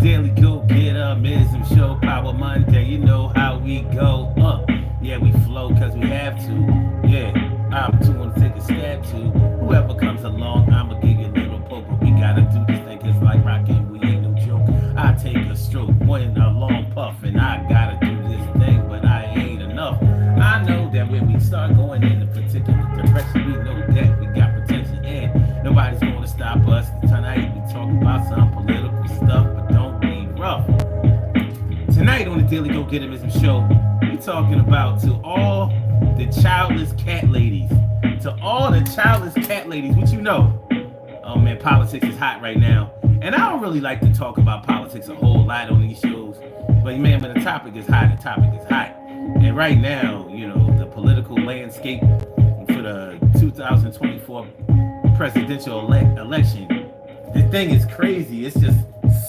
Daily Go-Getter-mism show, Power Monday, you know how we go. Yeah, we flow because we have to. Yeah, I'm too to take a stab to. Whoever comes along, I'ma give you a little poke. But we gotta do this thing, it's like rockin', we ain't no joke. I take a stroke, one a long puff, and I gotta do this thing, but I ain't enough. I know that when we start going in a particular direction, we know that we got protection, and nobody's gonna stop us. Tonight we talking about some political stuff, but don't be rough. Tonight on the Daily Go-Getterism show, we talking about to all the childless cat ladies. To all the childless cat ladies, what you know? Oh man, politics is hot right now. And I don't really like to talk about politics a whole lot on these shows. But man, when the topic is hot, the topic is hot. And right now, you know, the political landscape for the 2024 presidential election, the thing is crazy. It's just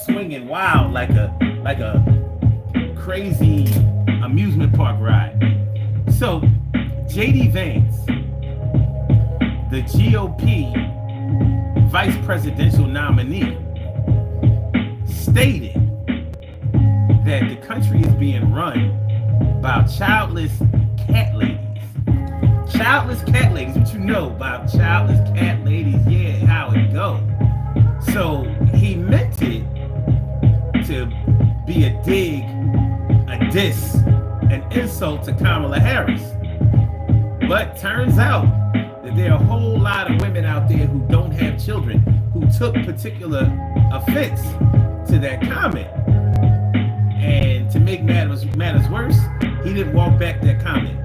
swinging wild like a crazy amusement park ride. So, J.D. Vance, the GOP vice presidential nominee, stated that the country is being run by childless cat ladies. Childless cat ladies, what you know about childless cat ladies? Yeah, how it go. So he meant it to be a dig, a diss, an insult to Kamala Harris. But turns out that there are a whole lot of women out there who don't have children who took particular offense to that comment. And to make matters worse, he didn't walk back that comment.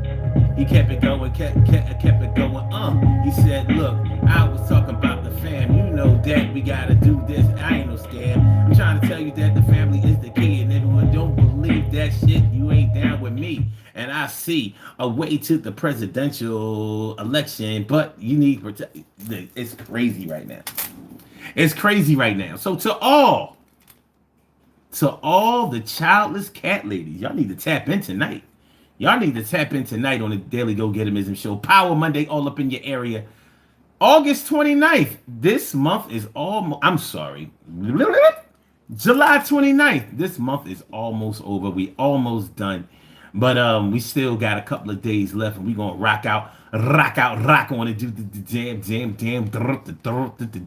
He kept it going, kept it going. He said, look, I was talking about the fam. You know that we gotta do this. I ain't no scam. I'm trying to tell you that the family is the key. And everyone don't believe that shit, you ain't down with me. And I see a way to the presidential election, but you need protection. It's crazy right now. It's crazy right now. So to all the childless cat ladies, y'all need to tap in tonight. Y'all need to tap in tonight on the Daily Go-Getterism show. Power Monday all up in your area. August 29th. This month is almost, I'm sorry. July 29th. This month is almost over. We almost done. But we still got a couple of days left, and we gonna rock on and do the damn,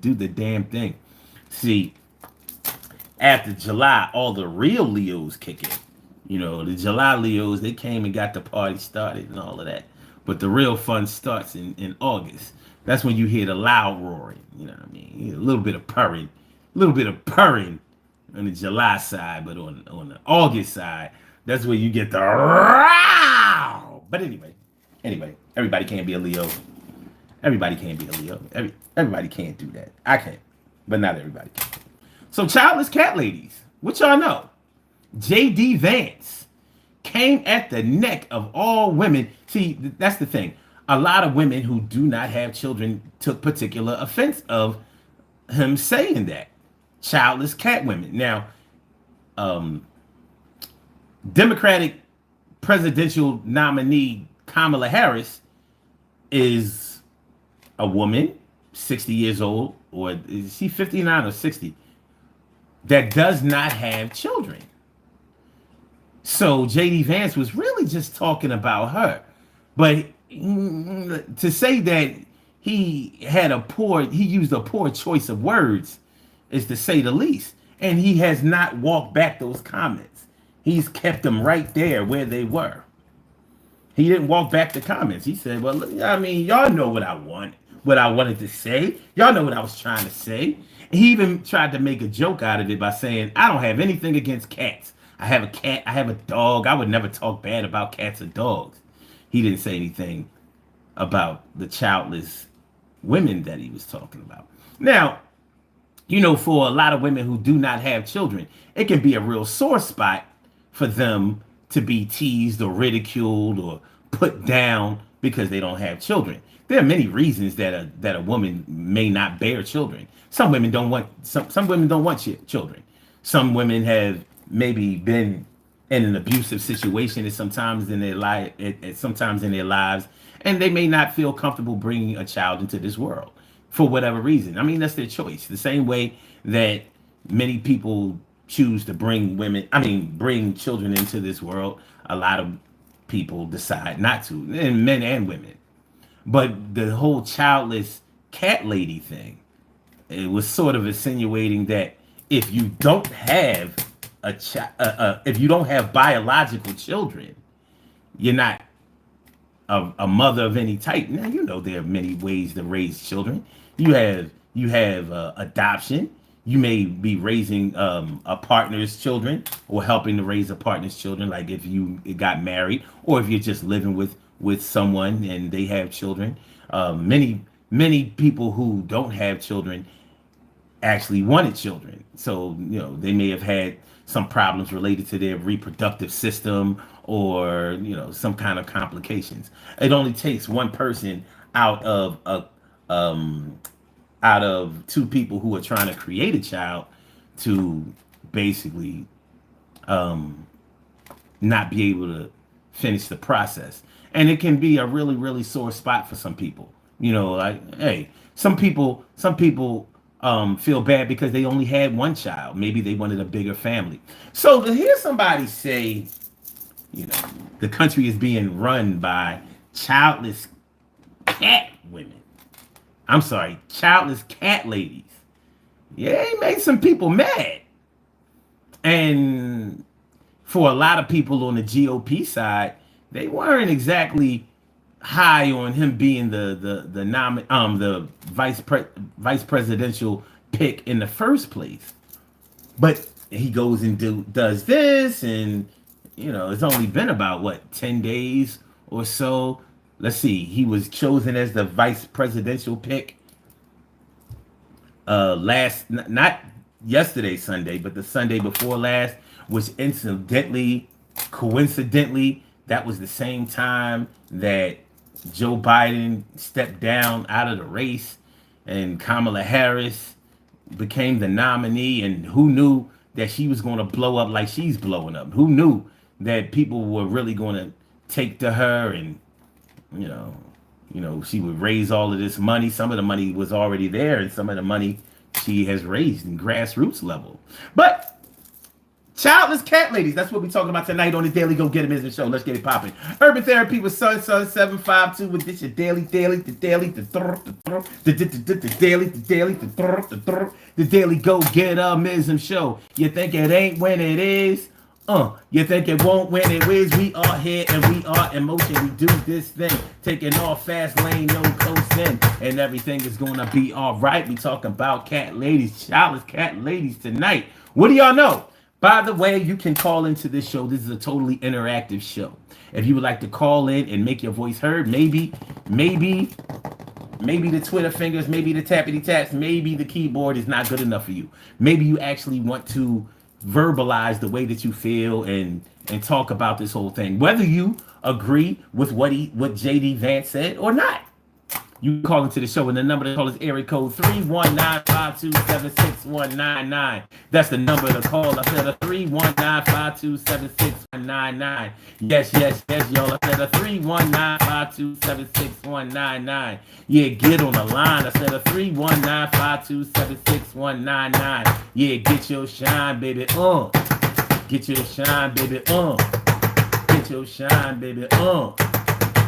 do the damn thing. See, after July, all the real Leos kick in. You know, the July Leos, they came and got the party started and all of that. But the real fun starts in August. That's when you hear the loud roaring. You know what I mean? A little bit of purring on the July side, but on the August side, that's where you get the row. But anyway, everybody can't be a Leo. Everybody can't be a Leo. Everybody can't do that. I can't, but not everybody can. So childless cat ladies, what y'all know? J.D. Vance came at the neck of all women. See, that's the thing. A lot of women who do not have children took particular offense of him saying that. Childless cat women. Now, Democratic presidential nominee Kamala Harris is a woman, 60 years old, or is she 59 or 60, that does not have children. So J.D. Vance was really just talking about her. But to say that he used a poor choice of words is to say the least. And he has not walked back those comments. He's kept them right there where they were. He didn't walk back the comments. He said, well, I mean, y'all know what I wanted to say. Y'all know what I was trying to say. He even tried to make a joke out of it by saying, I don't have anything against cats. I have a cat, I have a dog. I would never talk bad about cats or dogs. He didn't say anything about the childless women that he was talking about. Now, you know, for a lot of women who do not have children, it can be a real sore spot for them to be teased or ridiculed or put down because they don't have children. There are many reasons that a woman may not bear children. Some women don't want children. Some women have maybe been in an abusive situation at sometimes in their lives, and they may not feel comfortable bringing a child into this world for whatever reason. I mean, that's their choice. The same way that many people choose to bring children into this world. A lot of people decide not to, and men and women. But the whole childless cat lady thing, it was sort of insinuating that if you don't have if you don't have biological children, you're not a mother of any type. Now you know there are many ways to raise children. You have adoption. You may be raising a partner's children or helping to raise a partner's children, like if you got married or if you're just living with someone and they have children. Many people who don't have children actually wanted children. So, they may have had some problems related to their reproductive system or, some kind of complications. It only takes one person out of two people who are trying to create a child to basically not be able to finish the process. And it can be a really, really sore spot for some people. Like, hey, some people feel bad because they only had one child. Maybe they wanted a bigger family. So to hear somebody say, the country is being run by childless cat women. I'm sorry, childless cat ladies. Yeah, it made some people mad. And for a lot of people on the GOP side, they weren't exactly high on him being the vice presidential pick in the first place. But he goes and does this, and it's only been about 10 days or so. Let's see, he was chosen as the vice presidential pick not yesterday Sunday, but the Sunday before last, which coincidentally, that was the same time that Joe Biden stepped down out of the race and Kamala Harris became the nominee. And who knew that she was going to blow up like she's blowing up? Who knew that people were really going to take to her and, she would raise all of this money. Some of the money was already there and some of the money she has raised in grassroots level. But childless cat ladies, that's what we're talking about tonight on the Daily Go Get 'Em Business Show. Let's get it popping. Urban Therapy with Sun 752 with this your daily, the Daily Go Get 'Em Ism Show. You think it ain't when it is? You think it won't when it is? We are here and we are in motion. We do this thing, taking off fast lane, no coasting, and everything is gonna be all right. We talking about cat ladies, childless cat ladies tonight. What do y'all know? By the way, you can call into this show. This is a totally interactive show. If you would like to call in and make your voice heard, maybe the Twitter fingers, maybe the tappity taps, maybe the keyboard is not good enough for you. Maybe you actually want to verbalize the way that you feel and talk about this whole thing, whether you agree with what JD Vance said or not. You can call into the show, and the number to call is area code 319-527-6199. That's the number to call. I said a 319-527-6199. Yes, y'all. I said a 319-527-6199. Yeah, get on the line. I said a 319-527-6199. Yeah, get your shine, baby. Get your shine, baby. Get your shine, baby.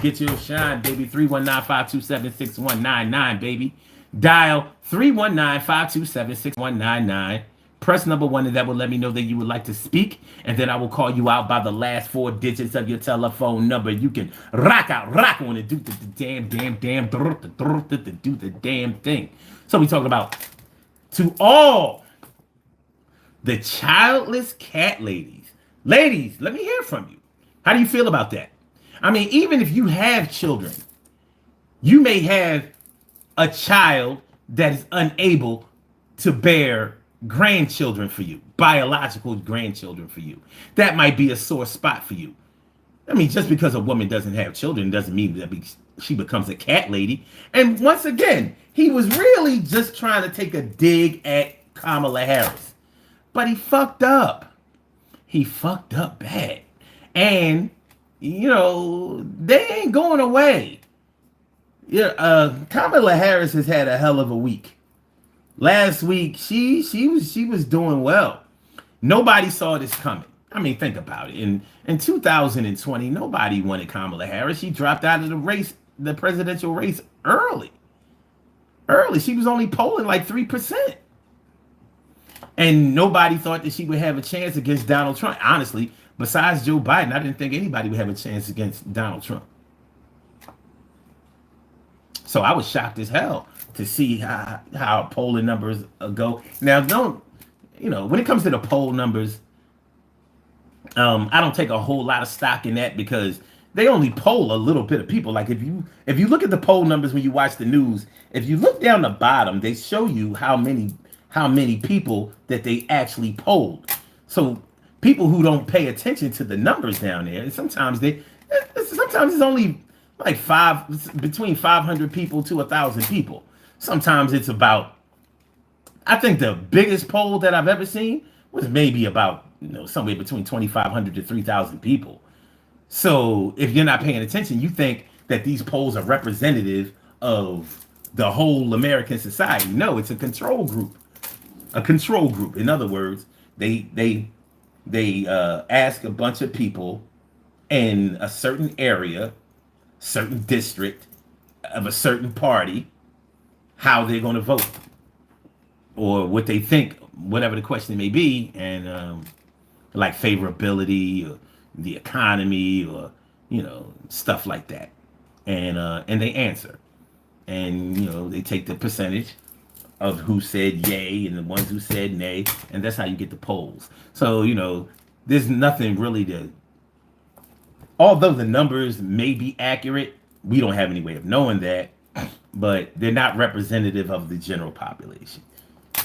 Get your shine, baby. 319-527-6199, baby. Dial 319-527-6199. Press number 1, and that will let me know that you would like to speak. And then I will call you out by the last 4 digits of your telephone number. You can rock on and do the damn, do the damn thing. So we talking about to all the childless cat ladies. Ladies, let me hear from you. How do you feel about that? I mean, even if you have children, you may have a child that is unable to bear grandchildren for you, biological grandchildren for you. That might be a sore spot for you. I mean, just because a woman doesn't have children doesn't mean that she becomes a cat lady. And once again, he was really just trying to take a dig at Kamala Harris. But he fucked up. He fucked up bad. And they ain't going away. Kamala Harris has had a hell of a week. Last week, she was doing well. Nobody saw this coming. I mean, think about it. In 2020, nobody wanted Kamala Harris. She dropped out of the race, the presidential race early. Early. She was only polling like 3%. And nobody thought that she would have a chance against Donald Trump. Honestly, besides Joe Biden, I didn't think anybody would have a chance against Donald Trump. So I was shocked as hell to see how polling numbers go. Now, don't, when it comes to the poll numbers, I don't take a whole lot of stock in that because they only poll a little bit of people. Like if you look at the poll numbers when you watch the news, if you look down the bottom, they show you how many people that they actually polled. So people who don't pay attention to the numbers down there, and sometimes it's only like between 500 people to 1,000 people. Sometimes it's about, I think the biggest poll that I've ever seen was maybe about somewhere between 2,500 to 3,000 people. So if you're not paying attention, you think that these polls are representative of the whole American society. No, it's a control group. A control group. In other words, they ask a bunch of people in a certain area, certain district of a certain party, how they're going to vote or what they think, whatever the question may be, and like favorability or the economy or stuff like that, and they answer, and they take the percentage of who said yay and the ones who said nay, and that's how you get the polls. So there's nothing really to, although the numbers may be accurate, we don't have any way of knowing that, but they're not representative of the general population.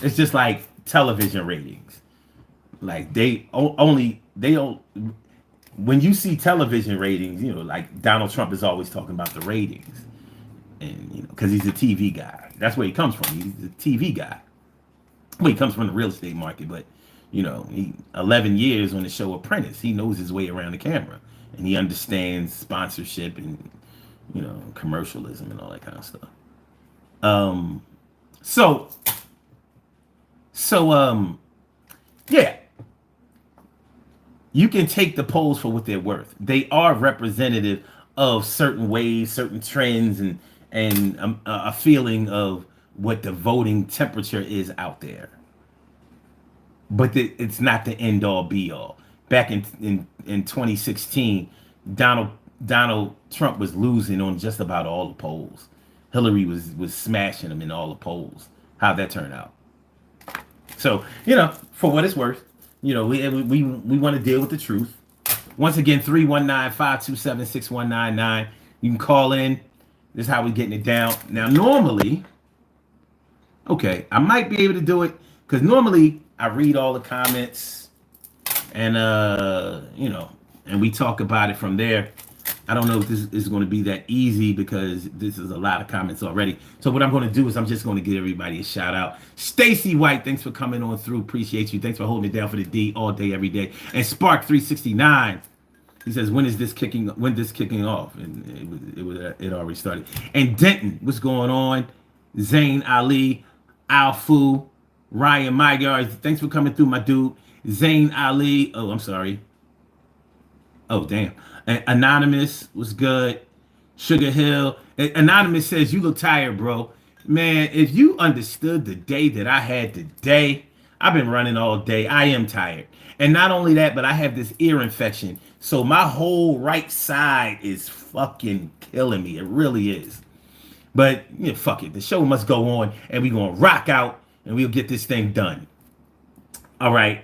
It's just like television ratings. Like when you see television ratings, like Donald Trump is always talking about the ratings, and because he's a TV guy. That's where he comes from. He's a TV guy. Well, he comes from the real estate market, but he 11 years on the show Apprentice. He knows his way around the camera, and he understands sponsorship and commercialism and all that kind of stuff. Yeah, you can take the polls for what they're worth. They are representative of certain ways, certain trends, and a feeling of what the voting temperature is out there. But it's not the end all be all. Back in 2016, Donald Trump was losing on just about all the polls. Hillary was smashing him in all the polls. How'd that turn out? So, for what it's worth, we want to deal with the truth. Once again, 319-527-6199. You can call in. This is how we're getting it down. Now, normally, okay, I might be able to do it because normally I read all the comments and, and we talk about it from there. I don't know if this is going to be that easy because this is a lot of comments already. So what I'm going to do is I'm just going to give everybody a shout out. Stacy White, thanks for coming on through. Appreciate you. Thanks for holding it down for the D all day, every day. And Spark 369, he says, when this kicking off? And it already started. And Denton, what's going on? Zayn Ali, Alfu, Ryan Magyar, thanks for coming through, my dude. Zayn Ali, oh, I'm sorry. Oh, damn. Anonymous was good. Sugar Hill. Anonymous says, you look tired, bro. Man, if you understood the day that I had today, I've been running all day. I am tired. And not only that, but I have this ear infection. So my whole right side is fucking killing me. It really is. But fuck it. The show must go on and we're going to rock out and we'll get this thing done. All right.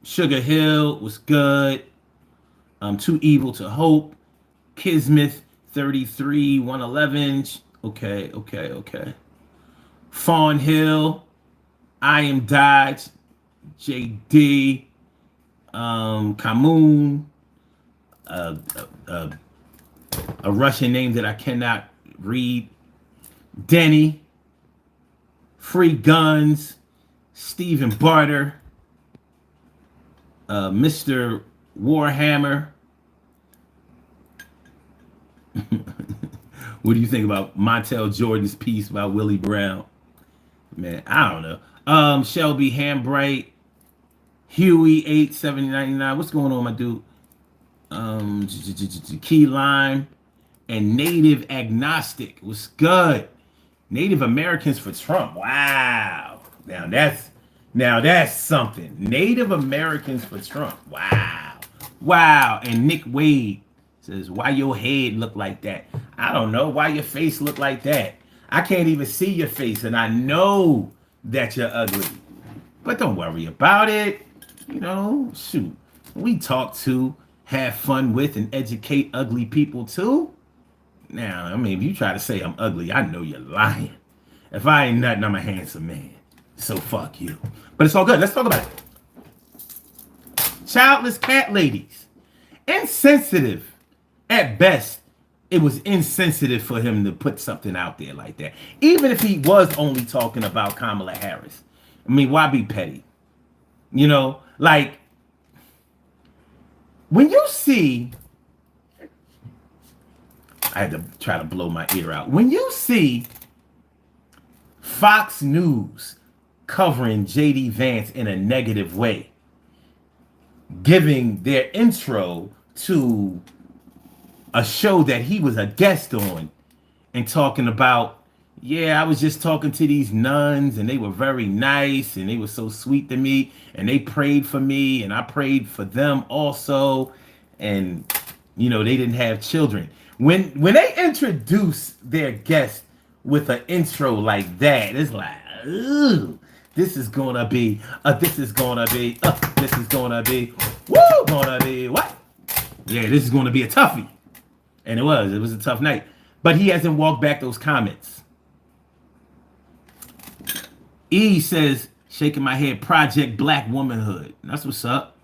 Sugar Hill was good. Too Evil to Hope. Kismet 33 111. Okay. Fawn Hill. I Am Dodge. JD. Kamoon. A Russian name that I cannot read. Denny. Free Guns. Stephen Barter. Mr. Warhammer. What do you think about Montel Jordan's piece about Willie Brown? Man, I don't know. Shelby Hambright. Huey 8799. What's going on, my dude? Key Lime and Native Agnostic. What's good? Native Americans for Trump. Wow. Now that's something. Native Americans for Trump. Wow. Wow. And Nick Wade says, why your head look like that? I don't know. Why your face look like that? I can't even see your face, and I know that you're ugly. But don't worry about it. You know, shoot. We talk to, have fun with, and educate ugly people too. Now, I mean, if you try to say I'm ugly, I know you're lying. If I ain't nothing, I'm a handsome man. So fuck you. But it's all good. Let's talk about it. Childless cat ladies. Insensitive. At best, it was insensitive for him to put something out there like that. Even if he was only talking about Kamala Harris. I mean, why be petty? You know, like, when you see, I had to try to blow my ear out. When you see Fox News covering J.D. Vance in a negative way, giving their intro to a show that he was a guest on and talking about, yeah, I was just talking to these nuns and they were very nice and they were so sweet to me and they prayed for me and I prayed for them also. And, you know, they didn't have children. When they introduce their guest with an intro like that, it's like, ooh, this is gonna be, this is gonna be what? Yeah, this is gonna be a toughie. And it was a tough night. But he hasn't walked back those comments. E says, shaking my head, Project Black Womanhood. That's what's up.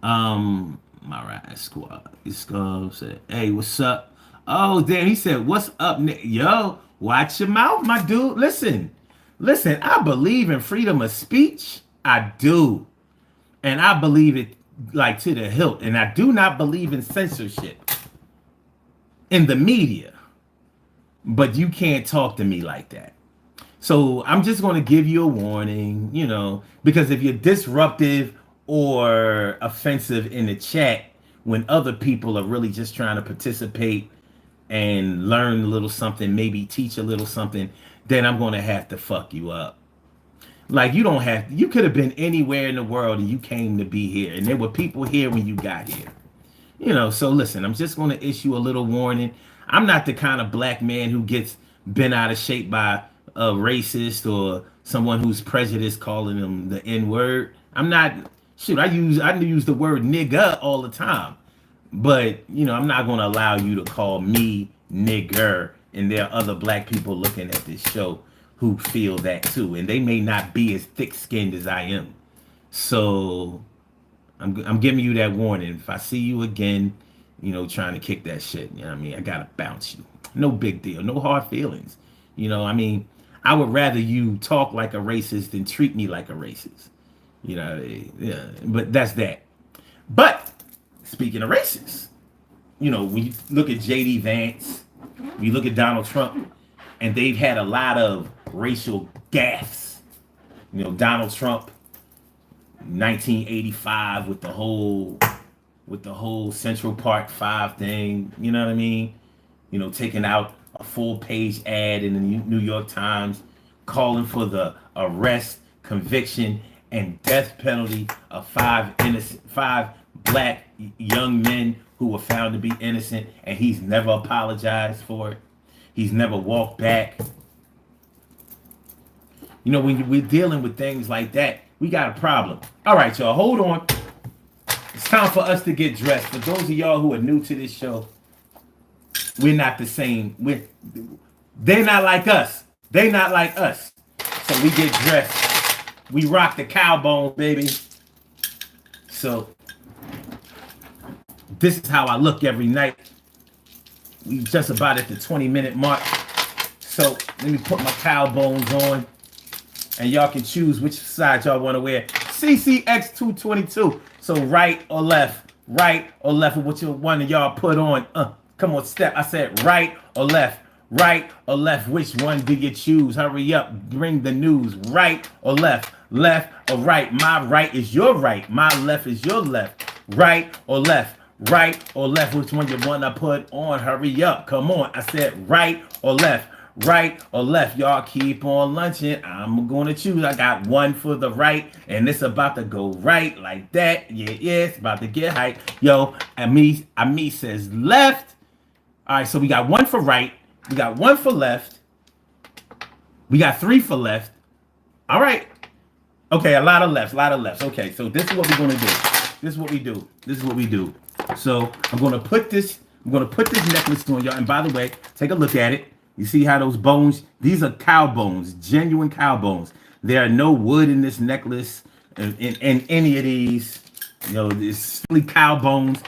My right squad. Said, hey, what's up? Oh, damn, he said, what's up, yo? Watch your mouth, my dude. Listen, I believe in freedom of speech. I do. And I believe it like to the hilt. And I do not believe in censorship in the media. But you can't talk to me like that. So I'm just going to give you a warning, you know, because if you're disruptive or offensive in the chat when other people are really just trying to participate and learn a little something, maybe teach a little something, then I'm going to have to fuck you up. Like, you could have been anywhere in the world and you came to be here. And there were people here when you got here. You know, so listen, I'm just going to issue a little warning. I'm not the kind of black man who gets bent out of shape by a racist or someone who's prejudiced calling them the N-word. I'm not, I use the word nigga all the time. But, you know, I'm not going to allow you to call me nigger. And there are other black people looking at this show who feel that too. And they may not be as thick-skinned as I am. So I'm giving you that warning. If I see you again, you know, trying to kick that shit, you know what I mean? I got to bounce you. No big deal. No hard feelings. You know, I mean, I would rather you talk like a racist than treat me like a racist. You know, yeah, but that's that. But speaking of racists, you know, when you look at J.D. Vance, when you look at Donald Trump, and they've had a lot of racial gaffes. You know, Donald Trump, 1985 with the whole Central Park 5 thing, you know what I mean? You know, taking out a full-page ad in the New York Times calling for the arrest, conviction, and death penalty of 5 black young men who were found to be innocent, and he's never apologized for it. He's never walked back. You know, when we're dealing with things like that, we got a problem. All right, y'all, hold on. It's time for us to get dressed. For those of y'all who are new to this show, we're not the same. They're not like us. They not like us. So we get dressed. We rock the cow bone, baby. So this is how I look every night. We just about at the 20-minute mark. So let me put my cow bones on. And y'all can choose which side y'all want to wear. CCX 222. So right or left of what one of y'all put on. Come on, step. I said right or left. Which one do you choose? Hurry up. Bring the news. Right or left. left or right. My right is your right. My left is your left. Right or left. Right or left. Which one you want to put on? Hurry up. Come on. I said right or left. Right or left. Y'all keep on lunching. I'm going to choose. I got one for the right, and it's about to go right like that. Yeah, it's about to get hype. Yo, Ami says left. All right, so we got one for right. We got one for left. We got three for left. All right. Okay, a lot of lefts, Okay, so this is what we're gonna do. This is what we do. So I'm gonna put this necklace on y'all. And by the way, take a look at it. You see how those bones? These are cow bones, genuine cow bones. There are no wood in this necklace, in any of these. You know, it's simply cow bones.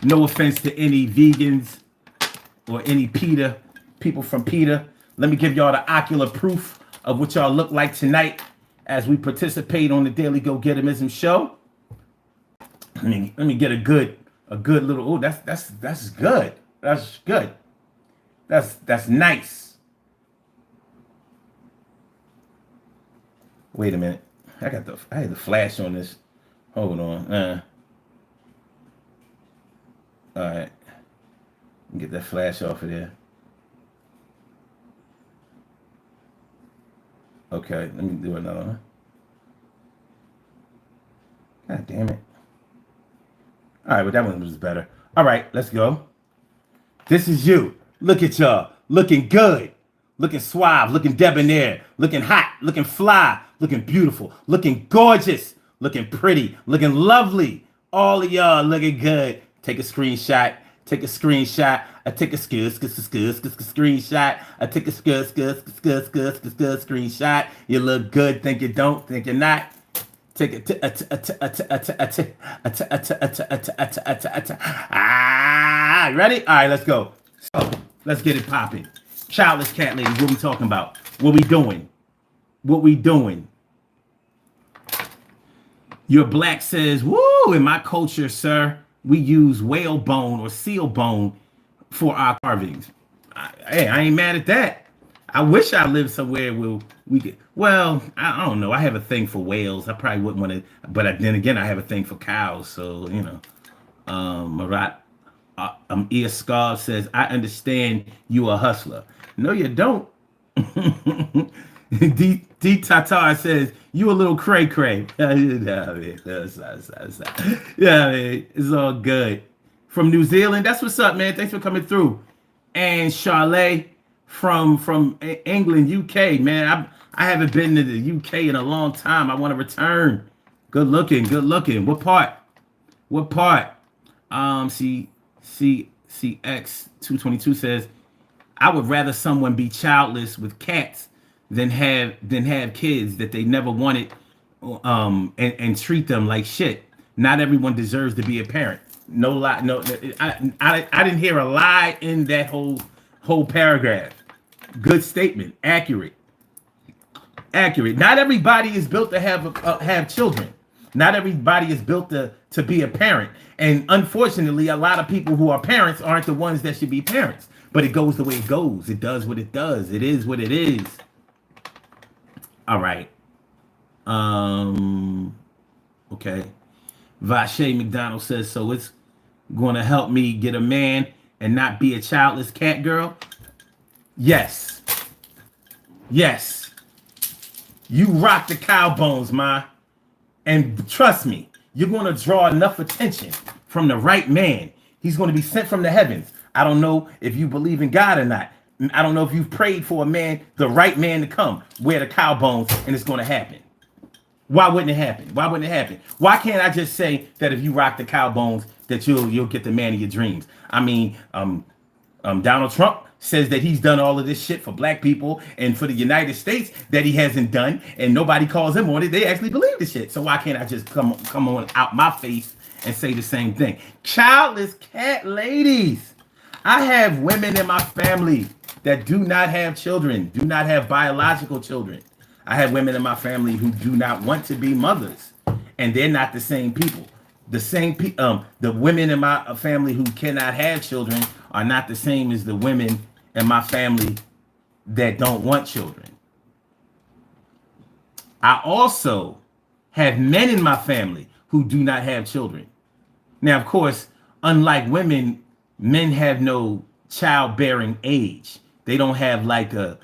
No offense to any vegans or any people from PETA. Let me give y'all the ocular proof of what y'all look like tonight as we participate on the Daily Go Getimism show. Let me get a good little. Oh, that's good. That's good. That's nice. Wait a minute. I had the flash on this. Hold on. All right. Get that flash off of there. Okay, let me do another one. God damn it. All right, but that one was better. All right, let's go. This is you. Look at y'all. Looking good. Looking suave. Looking debonair. Looking hot. Looking fly. Looking beautiful. Looking gorgeous. Looking pretty. Looking lovely. All of y'all looking good. Take a screenshot. Take a screenshot. I take a screenshot. I take a screenshot. You look good. Think you don't. Think you're not. Take it. Ready? All right, let's go. So let's get it popping. Childless cat ladies, what we talking about? What we doing? What we doing? Your black says, woo, in my culture, sir, we use whale bone or seal bone for our carvings. Hey, I ain't mad at that. I wish I lived somewhere where we could. Well, I don't know. I have a thing for whales. I probably wouldn't want to, but then again, I have a thing for cows. So you know, Marat, Ear Scar says, I understand you a hustler. No, you don't. D Tatar says, you a little cray cray. Yeah, man, it's all good. From New Zealand, that's what's up, man. Thanks for coming through. And Charlotte from England, UK, man. I haven't been to the UK in a long time. I want to return. Good looking. What part? CX222 says, I would rather someone be childless with cats than have kids that they never wanted, and treat them like shit. Not everyone deserves to be a parent. No lie. No, I didn't hear a lie in that whole paragraph. Good statement. Accurate. Not everybody is built to have children. Not everybody is built to be a parent. And unfortunately, a lot of people who are parents aren't the ones that should be parents. But it goes the way it goes. It does what it does. It is what it is. All right. Okay. Vache McDonald says, so it's going to help me get a man and not be a childless cat girl? Yes. You rock the cow bones, ma. And trust me, you're going to draw enough attention from the right man. He's going to be sent from the heavens. I don't know if you believe in God or not. I don't know if you've prayed for a man, the right man to come, wear the cow bones, and it's going to happen. Why wouldn't it happen? Why can't I just say that if you rock the cow bones, that you'll get the man of your dreams? I mean, Donald Trump says that he's done all of this shit for black people and for the United States that he hasn't done, and nobody calls him on it. They actually believe the shit. So why can't I just come on out my face and say the same thing? Childless cat ladies. I have women in my family that do not have children, do not have biological children. I have women in my family who do not want to be mothers, and they're not the same people. The women in my family who cannot have children are not the same as the women in my family that don't want children. I also have men in my family who do not have children. Now, of course, unlike women, men have no childbearing age. They don't have like a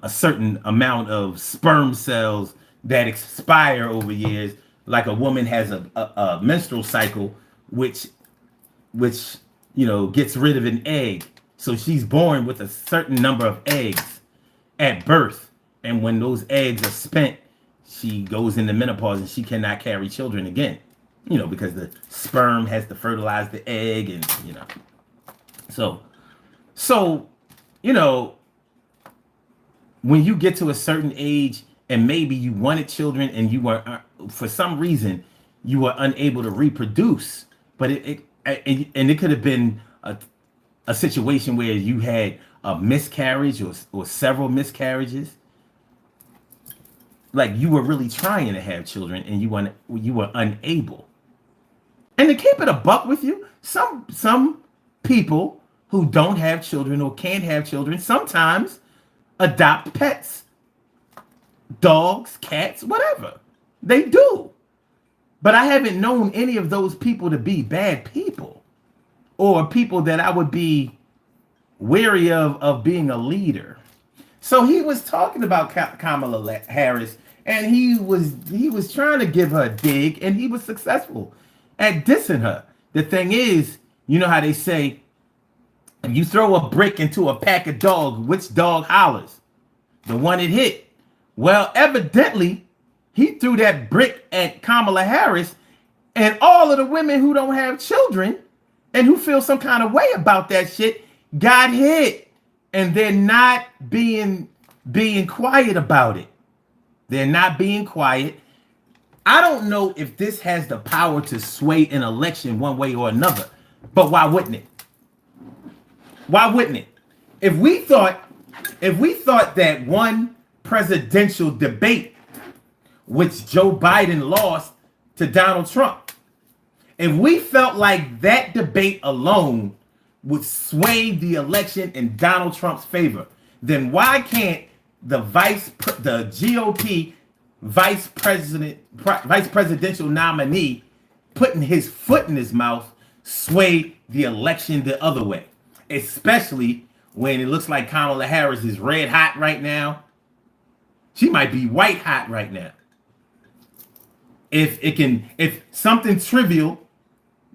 certain amount of sperm cells that expire over years, like a woman has a menstrual cycle, which which gets rid of an egg. So she's born with a certain number of eggs at birth, and when those eggs are spent, she goes into menopause and she cannot carry children again. Because the sperm has to fertilize the egg, and so so you know when you get to a certain age and maybe you wanted children and you were for some reason you were unable to reproduce, but it could have been a situation where you had a miscarriage or several miscarriages, like you were really trying to have children and you were unable. And to keep it a buck with you, some people who don't have children or can't have children sometimes adopt pets, dogs, cats, whatever. They do. But I haven't known any of those people to be bad people or people that I would be wary of being a leader. So he was talking about Kamala Harris, and he was trying to give her a dig, and he was successful at dissing her. The thing is, you know how they say, if you throw a brick into a pack of dogs, which dog hollers? The one it hit. Well, evidently, he threw that brick at Kamala Harris, and all of the women who don't have children and who feel some kind of way about that shit got hit, and they're not being quiet about it. They're not being quiet. I don't know if this has the power to sway an election one way or another, but why wouldn't it? Why wouldn't it? If we thought that one presidential debate, which Joe Biden lost to Donald Trump, if we felt like that debate alone would sway the election in Donald Trump's favor, then why can't the GOP vice presidential nominee putting his foot in his mouth sway the election the other way? Especially when it looks like Kamala Harris is red hot right now. She might be white hot right now. If something trivial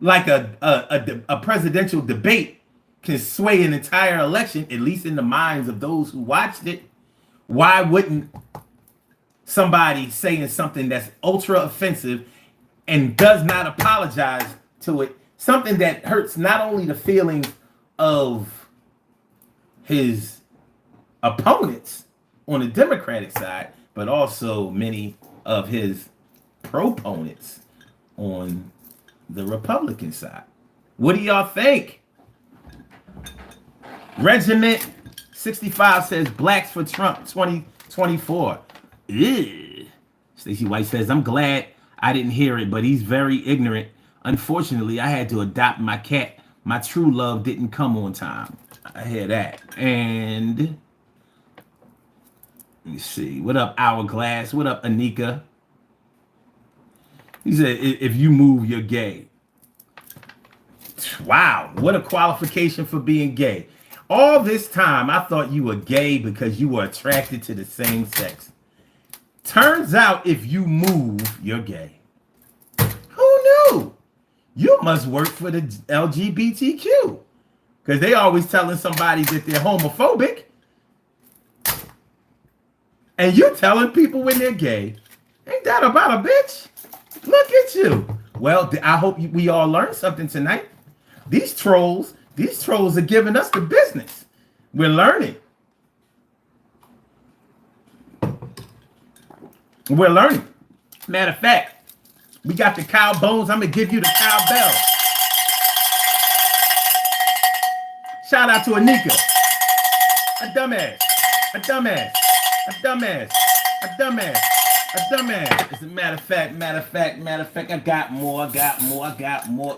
like a presidential debate can sway an entire election, at least in the minds of those who watched it, why wouldn't somebody saying something that's ultra offensive and does not apologize to it, something that hurts not only the feelings of his opponents on the Democratic side, but also many of his proponents on the Republican side? What do y'all think? Regiment 65 says blacks for Trump 2024. Stacey White says, I'm glad I didn't hear it, but he's very ignorant. Unfortunately, I had to adopt my cat. My true love didn't come on time. I hear that. And let me see. What up, Hourglass? What up, Anika? He said, if you move, you're gay. Wow, what a qualification for being gay. All this time, I thought you were gay because you were attracted to the same sex. Turns out, if you move, you're gay. Who knew? You must work for the LGBTQ. Because they always telling somebody that they're homophobic. And you're telling people when they're gay. Ain't that about a bitch? Look at you. Well, I hope we all learned something tonight. These trolls are giving us the business. We're learning. We're learning. Matter of fact, we got the cow bones. I'm going to give you the cowbell. Shout out to Anika. A dumbass. A dumbass. A dumbass. A dumbass. A dumbass. As a matter of fact, I got more.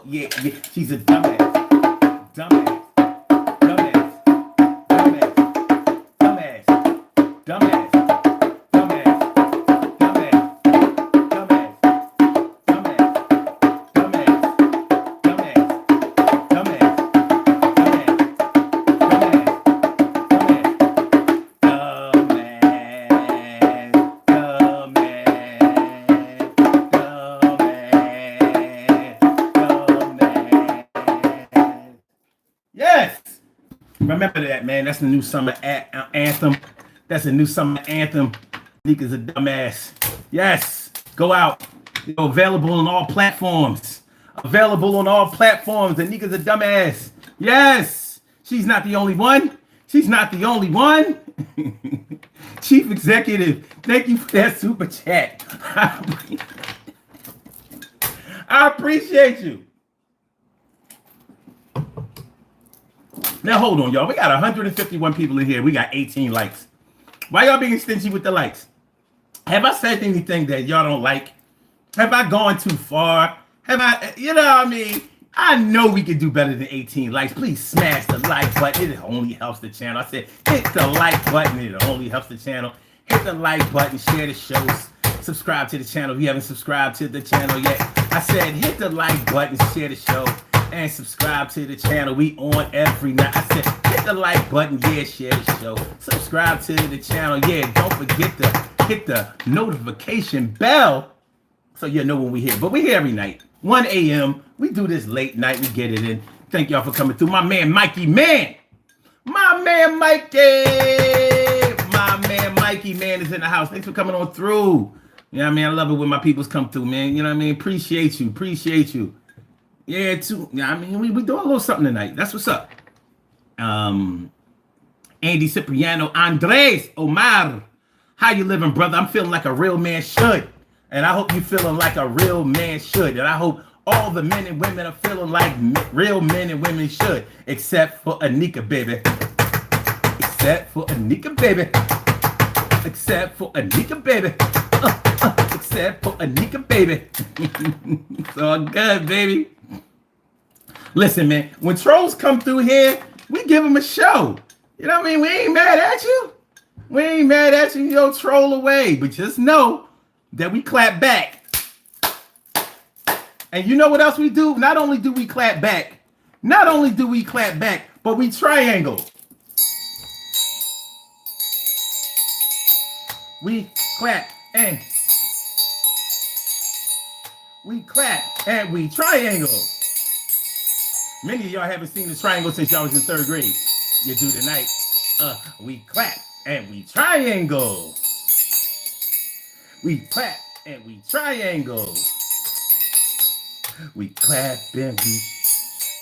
Yeah. She's a dumbass. Dumbass. remember that, man. That's the new summer anthem. That's a new summer anthem. Nika's a dumbass. Yes. Go out. Available on all platforms. Available on all platforms. And Nika's a dumbass. Yes. She's not the only one. She's not the only one. Chief Executive, thank you for that super chat. I appreciate you. Now, hold on, y'all. We got 151 people in here. We got 18 likes. Why y'all being stingy with the likes? Have I said anything that y'all don't like? Have I gone too far? Have I, you know what I mean? I know we could do better than 18 likes. Please smash the like button. It only helps the channel. I said, hit the like button. It only helps the channel. Hit the like button. Share the shows. Subscribe to the channel if you haven't subscribed to the channel yet. I said, hit the like button. Share the show. And subscribe to the channel. We on every night. I said, hit the like button. Yeah, share the show. Subscribe to the channel. Yeah, don't forget to hit the notification bell so you'll know when we're here. But we're here every night. 1 a.m. We do this late night. We get it in. Thank y'all for coming through. My man, Mikey, man. My man, Mikey. My man, Mikey, man, is in the house. Thanks for coming on through. You know what I mean? I love it when my peoples come through, man. You know what I mean? Appreciate you. Appreciate you. Yeah, too. Yeah, I mean, we doing a little something tonight. That's what's up. Andy Cipriano, Andres, Omar. How you living, brother? I'm feeling like a real man should. And I hope you feeling like a real man should. And I hope all the men and women are feeling like real men and women should. Except for Anika, baby. Except for Anika, baby. Except for Anika, baby. Except for Anika, baby. It's all good, baby. Listen, man. When trolls come through here, we give them a show. You know what I mean? We ain't mad at you. We ain't mad at you. Yo, troll away. But just know that we clap back. And you know what else we do? Not only do we clap back, but we triangle. We clap and we triangle. Many of y'all haven't seen the triangle since y'all was in 3rd grade. You do tonight. We clap and we triangle. We clap and we triangle. We clap and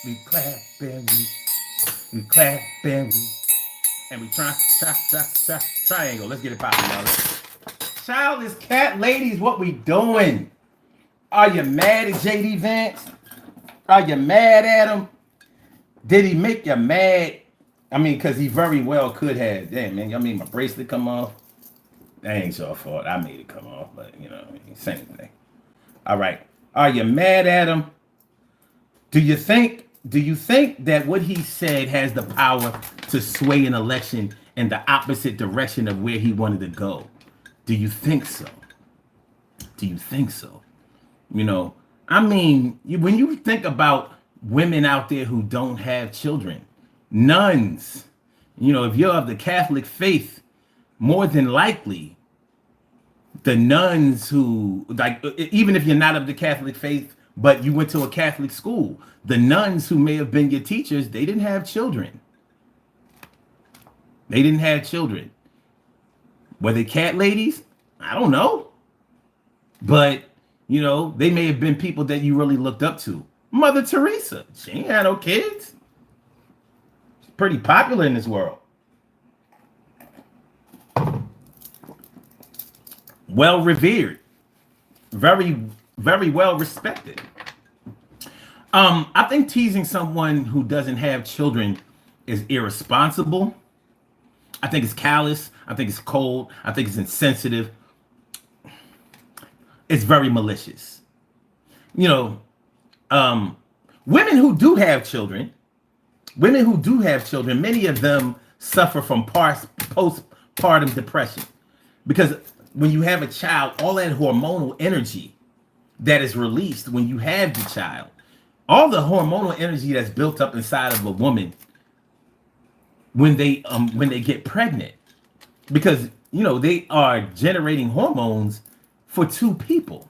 we clap and we clap and we triangle. Let's get it popping, y'all. Childless cat ladies, what we doing? Are you mad at JD Vance? Are you mad at him? Did he make you mad? I mean, because he very well could have. Damn, man, y'all made my bracelet come off. That ain't your fault. I made it come off, but you know, same thing. All right. Are you mad at him? Do you think that what he said has the power to sway an election in the opposite direction of where he wanted to go? Do you think so? Do you think so? You know, I mean, when you think about women out there who don't have children, nuns, you know, if you're of the Catholic faith, more than likely, the nuns who, like, even if you're not of the Catholic faith, but you went to a Catholic school, the nuns who may have been your teachers, they didn't have children. They didn't have children. Were they cat ladies? I don't know. But, you know, they may have been people that you really looked up to. Mother Teresa, she ain't had no kids. She's pretty popular in this world. Well revered, very, very well respected. I think teasing someone who doesn't have children is irresponsible. I think it's callous. I think it's cold. I think it's insensitive. It's very malicious. You know, women who do have children, many of them suffer from postpartum depression, because when you have a child, all that hormonal energy that is released when you have the child, all the hormonal energy that's built up inside of a woman when they get pregnant, because you know they are generating hormones for 2 people,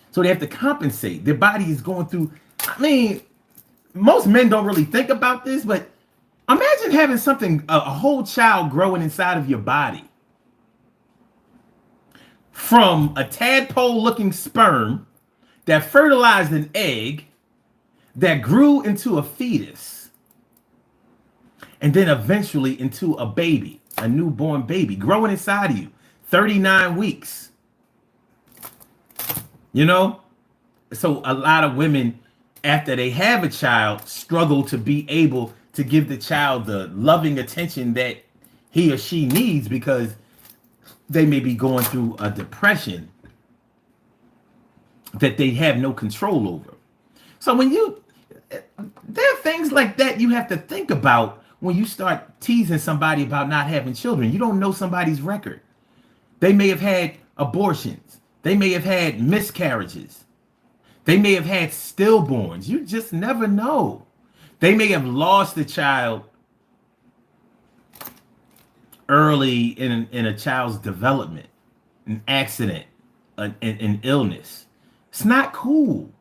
so they have to compensate. Their body is going through. I mean, most men don't really think about this, but Imagine having something, a whole child growing inside of your body from a tadpole looking sperm that fertilized an egg that grew into a fetus and then eventually into a baby, a newborn baby growing inside of you, 39 weeks. You know? So a lot of women, after they have a child, struggle to be able to give the child the loving attention that he or she needs because they may be going through a depression that they have no control over. So there are things like that you have to think about when you start teasing somebody about not having children. You don't know somebody's record. They may have had abortions. They may have had miscarriages. They may have had stillborns. You just never know. They may have lost a child early in a child's development, an accident, an illness. It's not cool.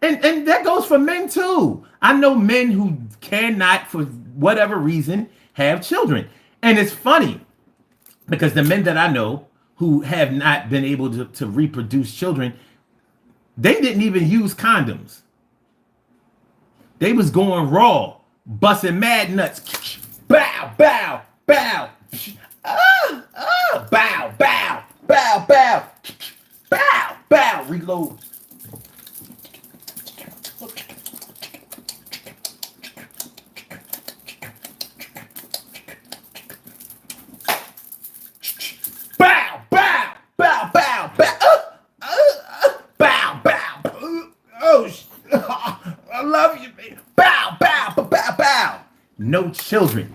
And that goes for men too. I know men who cannot, for whatever reason, have children. And it's funny because the men that I know who have not been able to reproduce children, they didn't even use condoms. They was going raw, busting mad nuts. Bow, bow, bow. Bow, bow, bow, bow. Bow, bow, reload. Bow, bow, bow, bow, bow. Bow, bow. Oh, I love you, baby. Bow, bow, bow, bow. No children.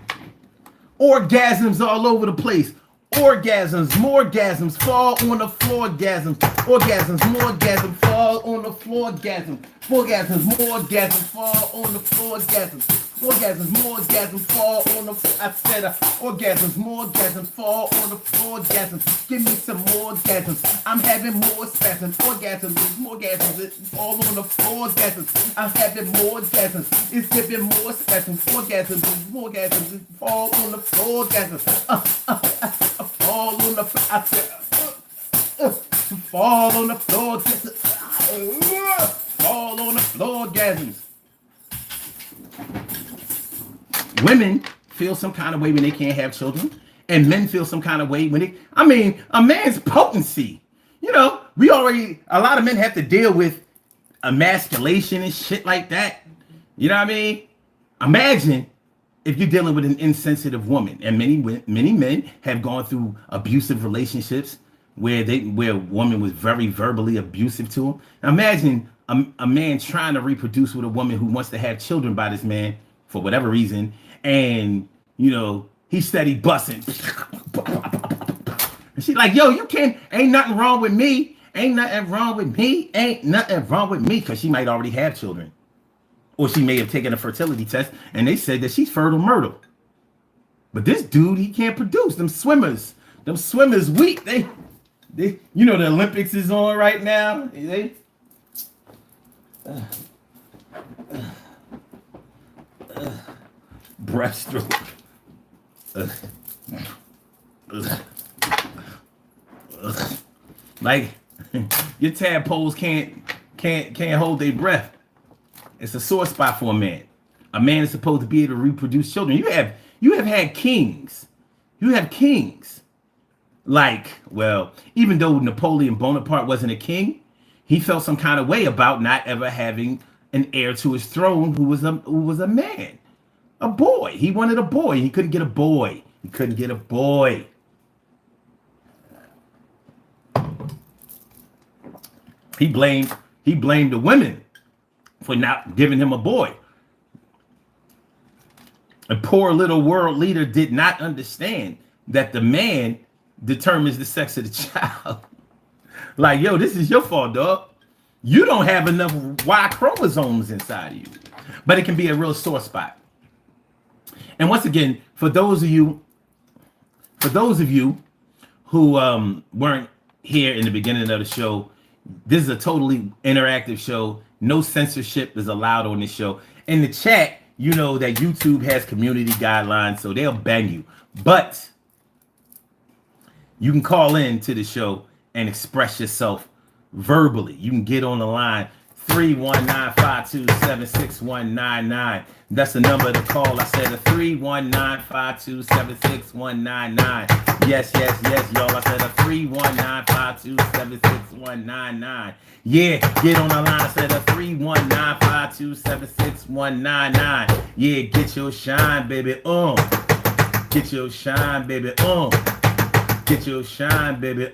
Orgasms all over the place. Orgasms, more orgasms, fall on the floor, orgasms, orgasms, more orgasms, fall on the floor, orgasms, orgasms, more orgasms, fall on the floor, orgasms, orgasms, more orgasms, fall on the floor. I said orgasms, more orgasms, fall on the floor, orgasms. Give me some more orgasms. I'm having more spasms, orgasms, more orgasms, fall on the floor, orgasms. I'm having more orgasms. It's giving more spasms, orgasms, more orgasms, fall on the floor, orgasms. Fall on the floor. I said, fall on the floor. Fall on the floor, orgasms. Women feel some kind of way when they can't have children, and men feel some kind of way when a man's potency. You know, a lot of men have to deal with emasculation and shit like that. You know what I mean? Imagine if you're dealing with an insensitive woman, and many men have gone through abusive relationships where a woman was very verbally abusive to him. Now imagine a man trying to reproduce with a woman who wants to have children by this man for whatever reason, and he's steady busting. And she's like, yo, you can't, ain't nothing wrong with me. Ain't nothing wrong with me. Ain't nothing wrong with me. Because she might already have children. Or she may have taken a fertility test and they said that she's fertile myrtle. But this dude, he can't produce. Them swimmers weak. They the Olympics is on right now. Breaststroke. Like your tadpoles can't hold their breath. It's a sore spot for a man. A man is supposed to be able to reproduce children. You have had kings. You have kings. Like, well, even though Napoleon Bonaparte wasn't a king, he felt some kind of way about not ever having an heir to his throne who was a man. A boy. He wanted a boy. He couldn't get a boy. He blamed the women for not giving him a boy. A poor little world leader did not understand that the man determines the sex of the child. Like, yo, this is your fault, dog. You don't have enough Y chromosomes inside of you. But it can be a real sore spot. And once again, for those of you who weren't here in the beginning of the show, this is a totally interactive show. No censorship is allowed on this show. In the chat, you know that YouTube has community guidelines, so they'll bang you. But you can call in to the show and express yourself verbally. You can get on the line 319-527-6199. That's the number to call. I said a 319-527-6199. Yes, y'all. I said a 319-527-6199. Yeah, get on the line. I said a 319-527-6199. Yeah, get your shine, baby. Get your shine, baby. Get your shine, baby.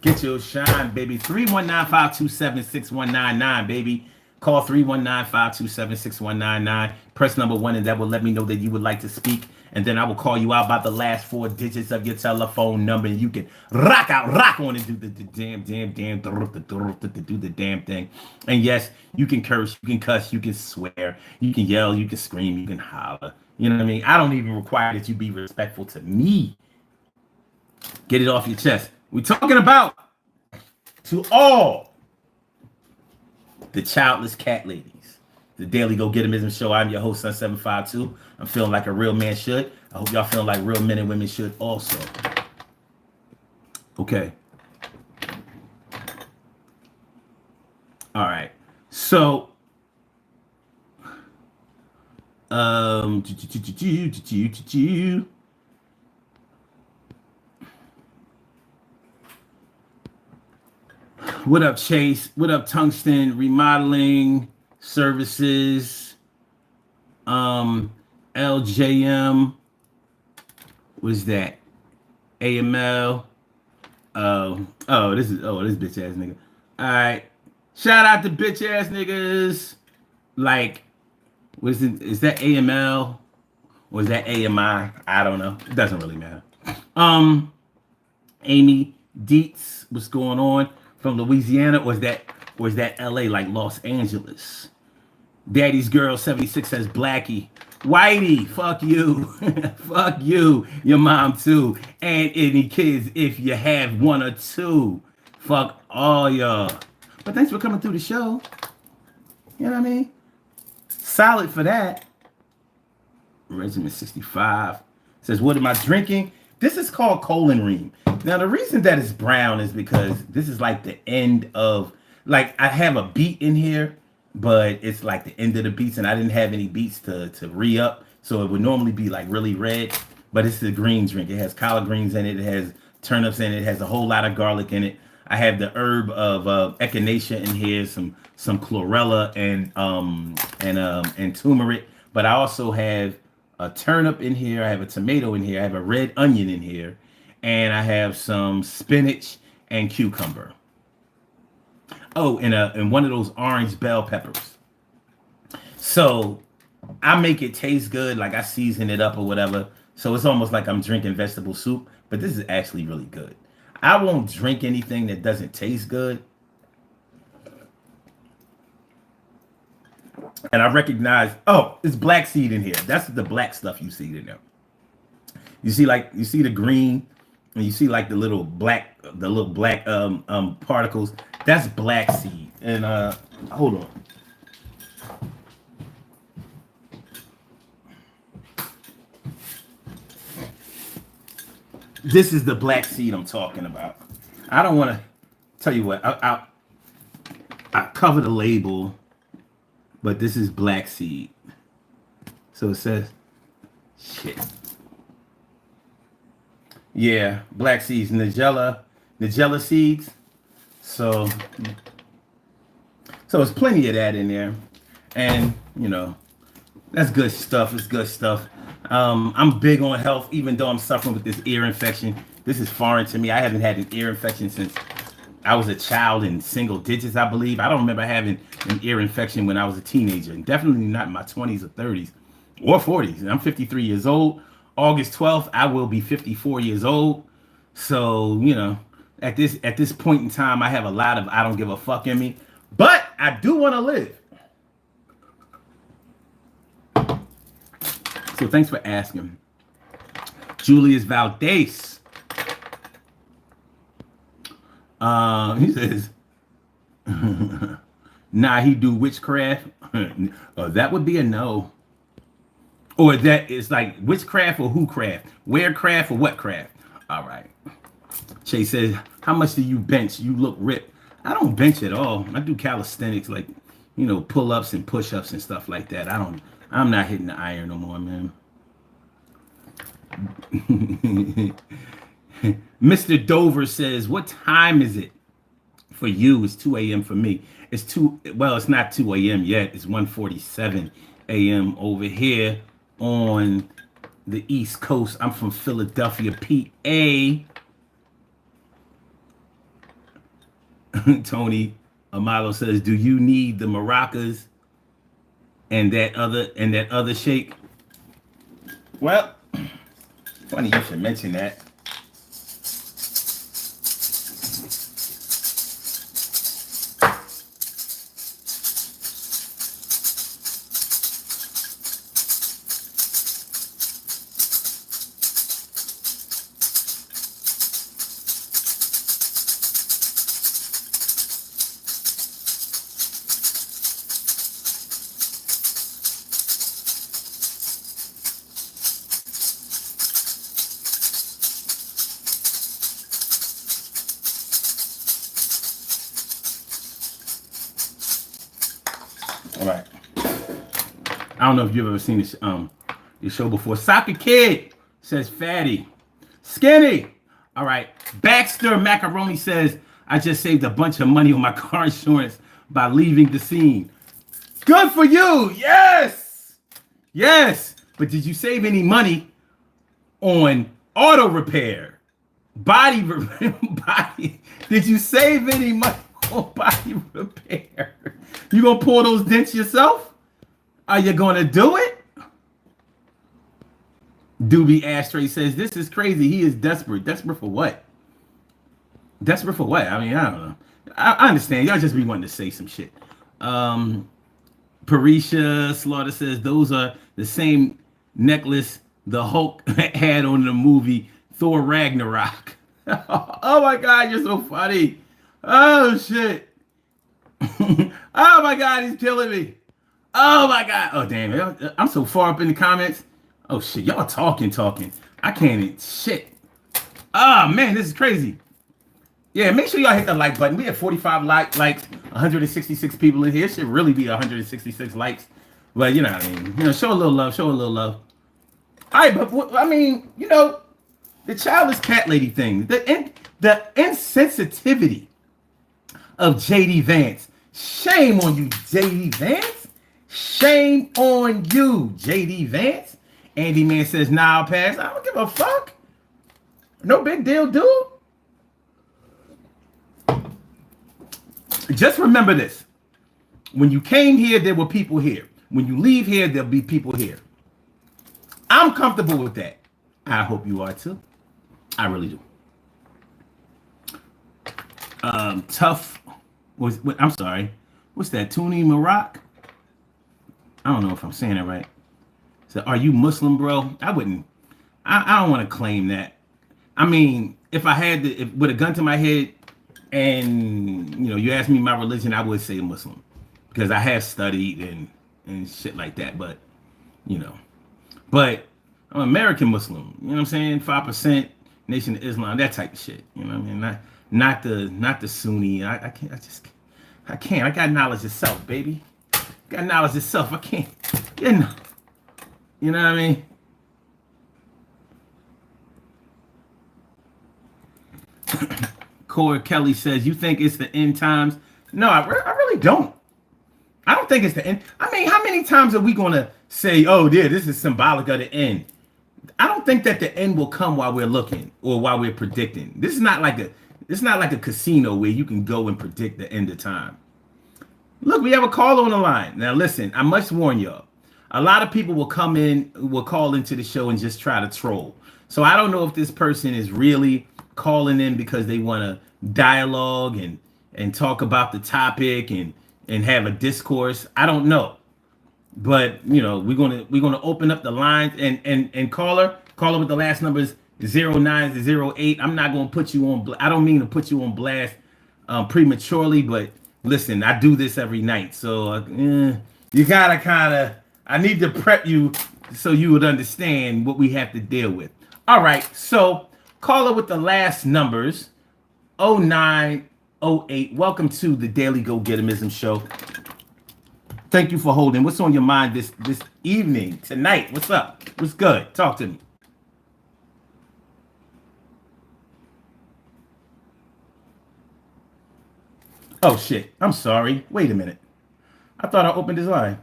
Get your shine, baby. 319-527-6199, baby. Call 319-527-6199. Press number 1, and that will let me know that you would like to speak. And then I will call you out by the last 4 digits of your telephone number, and you can rock on and do the damn, do the damn thing. And yes, you can curse, you can cuss, you can swear, you can yell, you can scream, you can holler. You know what I mean? I don't even require that you be respectful to me. Get it off your chest. We're talking about to all the childless cat ladies. The Daily Go Getimism Show. I'm your host, Sun752. I'm feeling like a real man should. I hope y'all feeling like real men and women should also. Okay. All right. So, what up, Chase? What up, Tungsten Remodeling Services? LJM. What is that? AML. This bitch ass nigga. All right. Shout out to bitch ass niggas. Like, what is it? Is that AML or is that AMI? I don't know. It doesn't really matter. Amy Dietz, what's going on? From Louisiana, or is that LA, like Los Angeles? Daddy's Girl 76 says Blackie. Whitey, fuck you. Fuck you. Your mom too. And any kids if you have 1 or 2. Fuck all y'all. But thanks for coming through the show. You know what I mean? Solid for that. Regiment 65 says, what am I drinking? This is called Colon Ream. Now, the reason that it's brown is because this is like the end of, like, I have a beat in here, but it's like the end of the beats, and I didn't have any beats to re-up, so it would normally be like really red, but it's a green drink. It has collard greens in it. It has turnips in it. It has a whole lot of garlic in it. I have the herb of echinacea in here, some chlorella and turmeric, but I also have a turnip in here. I have a tomato in here. I have a red onion in here. And I have some spinach and cucumber. Oh, and one of those orange bell peppers. So I make it taste good, like I season it up or whatever. So it's almost like I'm drinking vegetable soup, but this is actually really good. I won't drink anything that doesn't taste good. And I recognize, oh, it's black seed in here. That's the black stuff you see in there. You see the green, and you see like the little black particles. That's black seed. And hold on. This is the black seed I'm talking about. I don't want to tell you what. I cover the label, but this is black seed. So it says, shit. Yeah, black seeds, Nigella seeds. So it's plenty of that in there, and you know, that's good stuff. It's good stuff. I'm big on health, even though I'm suffering with this ear infection. This is foreign to me. I haven't had an ear infection since I was a child in single digits, I believe. I don't remember having an ear infection when I was a teenager, and definitely not in my 20s or 30s or 40s. I'm 53 years old. August 12th, I will be 54 years old. So, you know, at this point in time, I have a lot of I don't give a fuck in me. But I do want to live. So thanks for asking. Julius Valdez. He says, Nah, he do witchcraft. That would be a no. Or that is like witchcraft or who craft? Where craft or what craft? All right. Chase says, how much do you bench? You look ripped. I don't bench at all. I do calisthenics, like, pull-ups and push-ups and stuff like that. I'm not hitting the iron no more, man. Mr. Dover says, what time is it for you? It's 2 a.m. for me. It's not 2 a.m. yet. It's 1:47 a.m. over here on the East Coast. I'm from Philadelphia, PA. Tony Amalo says, do you need the maracas and that other shake? Well, funny you should mention that. All right. I don't know if you've ever seen this show before. Soccer Kid says fatty. Skinny. All right. Baxter Macaroni says, I just saved a bunch of money on my car insurance by leaving the scene. Good for you. Yes. Yes. But did you save any money on auto repair? Body? Did you save any money on body repair? You gonna pull those dents yourself? Are you gonna do it? Doobie Ashtray says, this is crazy. He is desperate. Desperate for what? Desperate for what? I mean, I don't know. I understand. Y'all just be wanting to say some shit. Parisha Slaughter says, those are the same necklace the Hulk had on the movie Thor Ragnarok. Oh my God, you're so funny. Oh shit. Oh my God, he's killing me. Oh my God. Oh damn, I'm so far up in the comments. Oh shit, y'all talking. I can't eat shit. Oh man, this is crazy. Yeah, make sure y'all hit the like button. We have 45 likes, 166 people in here. It should really be 166 likes. But you know what I mean. Show a little love. All right, but I mean, the childless cat lady thing, the insensitivity of JD Vance. Shame on you, JD Vance. Shame on you, JD Vance. Andy Man says, nah, I'll pass. I don't give a fuck. No big deal, dude. Just remember this. When you came here, there were people here. When you leave here, there'll be people here. I'm comfortable with that. I hope you are too. I really do. Tough was, I'm sorry. What's that? Tuni Marak? I don't know if I'm saying it right. So, are you Muslim, bro? I wouldn't. I don't want to claim that. I mean, if I had with a gun to my head, and you ask me my religion, I would say Muslim, because I have studied and shit like that. But but I'm American Muslim. You know what I'm saying? 5% Nation of Islam, that type of shit. You know what I mean? Not the Sunni. I can't. I can't. I got knowledge of self, baby. Got knowledge of self. I can't. You know what I mean? Cora Kelly says, you think it's the end times? No, I really don't. I don't think it's the end. I mean, how many times are we going to say, oh, yeah, this is symbolic of the end? I don't think that the end will come while we're looking or while we're predicting. This is not like a casino where you can go and predict the end of time. Look, we have a caller on the line. Now, listen, I must warn y'all. A lot of people will call into the show and just try to troll. So I don't know if this person is really calling in because they want to dialogue and talk about the topic and have a discourse. I don't know. But we're gonna open up the lines and caller with the last numbers 0908. I'm not gonna put you on. I don't mean to put you on blast prematurely, but listen, I do this every night, so you gotta kind of. I need to prep you so you would understand what we have to deal with. All right, so caller with the last numbers 0908. Welcome to the Daily Go Getimism Show. Thank you for holding. What's on your mind this evening, tonight? What's up? What's good? Talk to me. Oh shit! I'm sorry. Wait a minute. I thought I opened his line.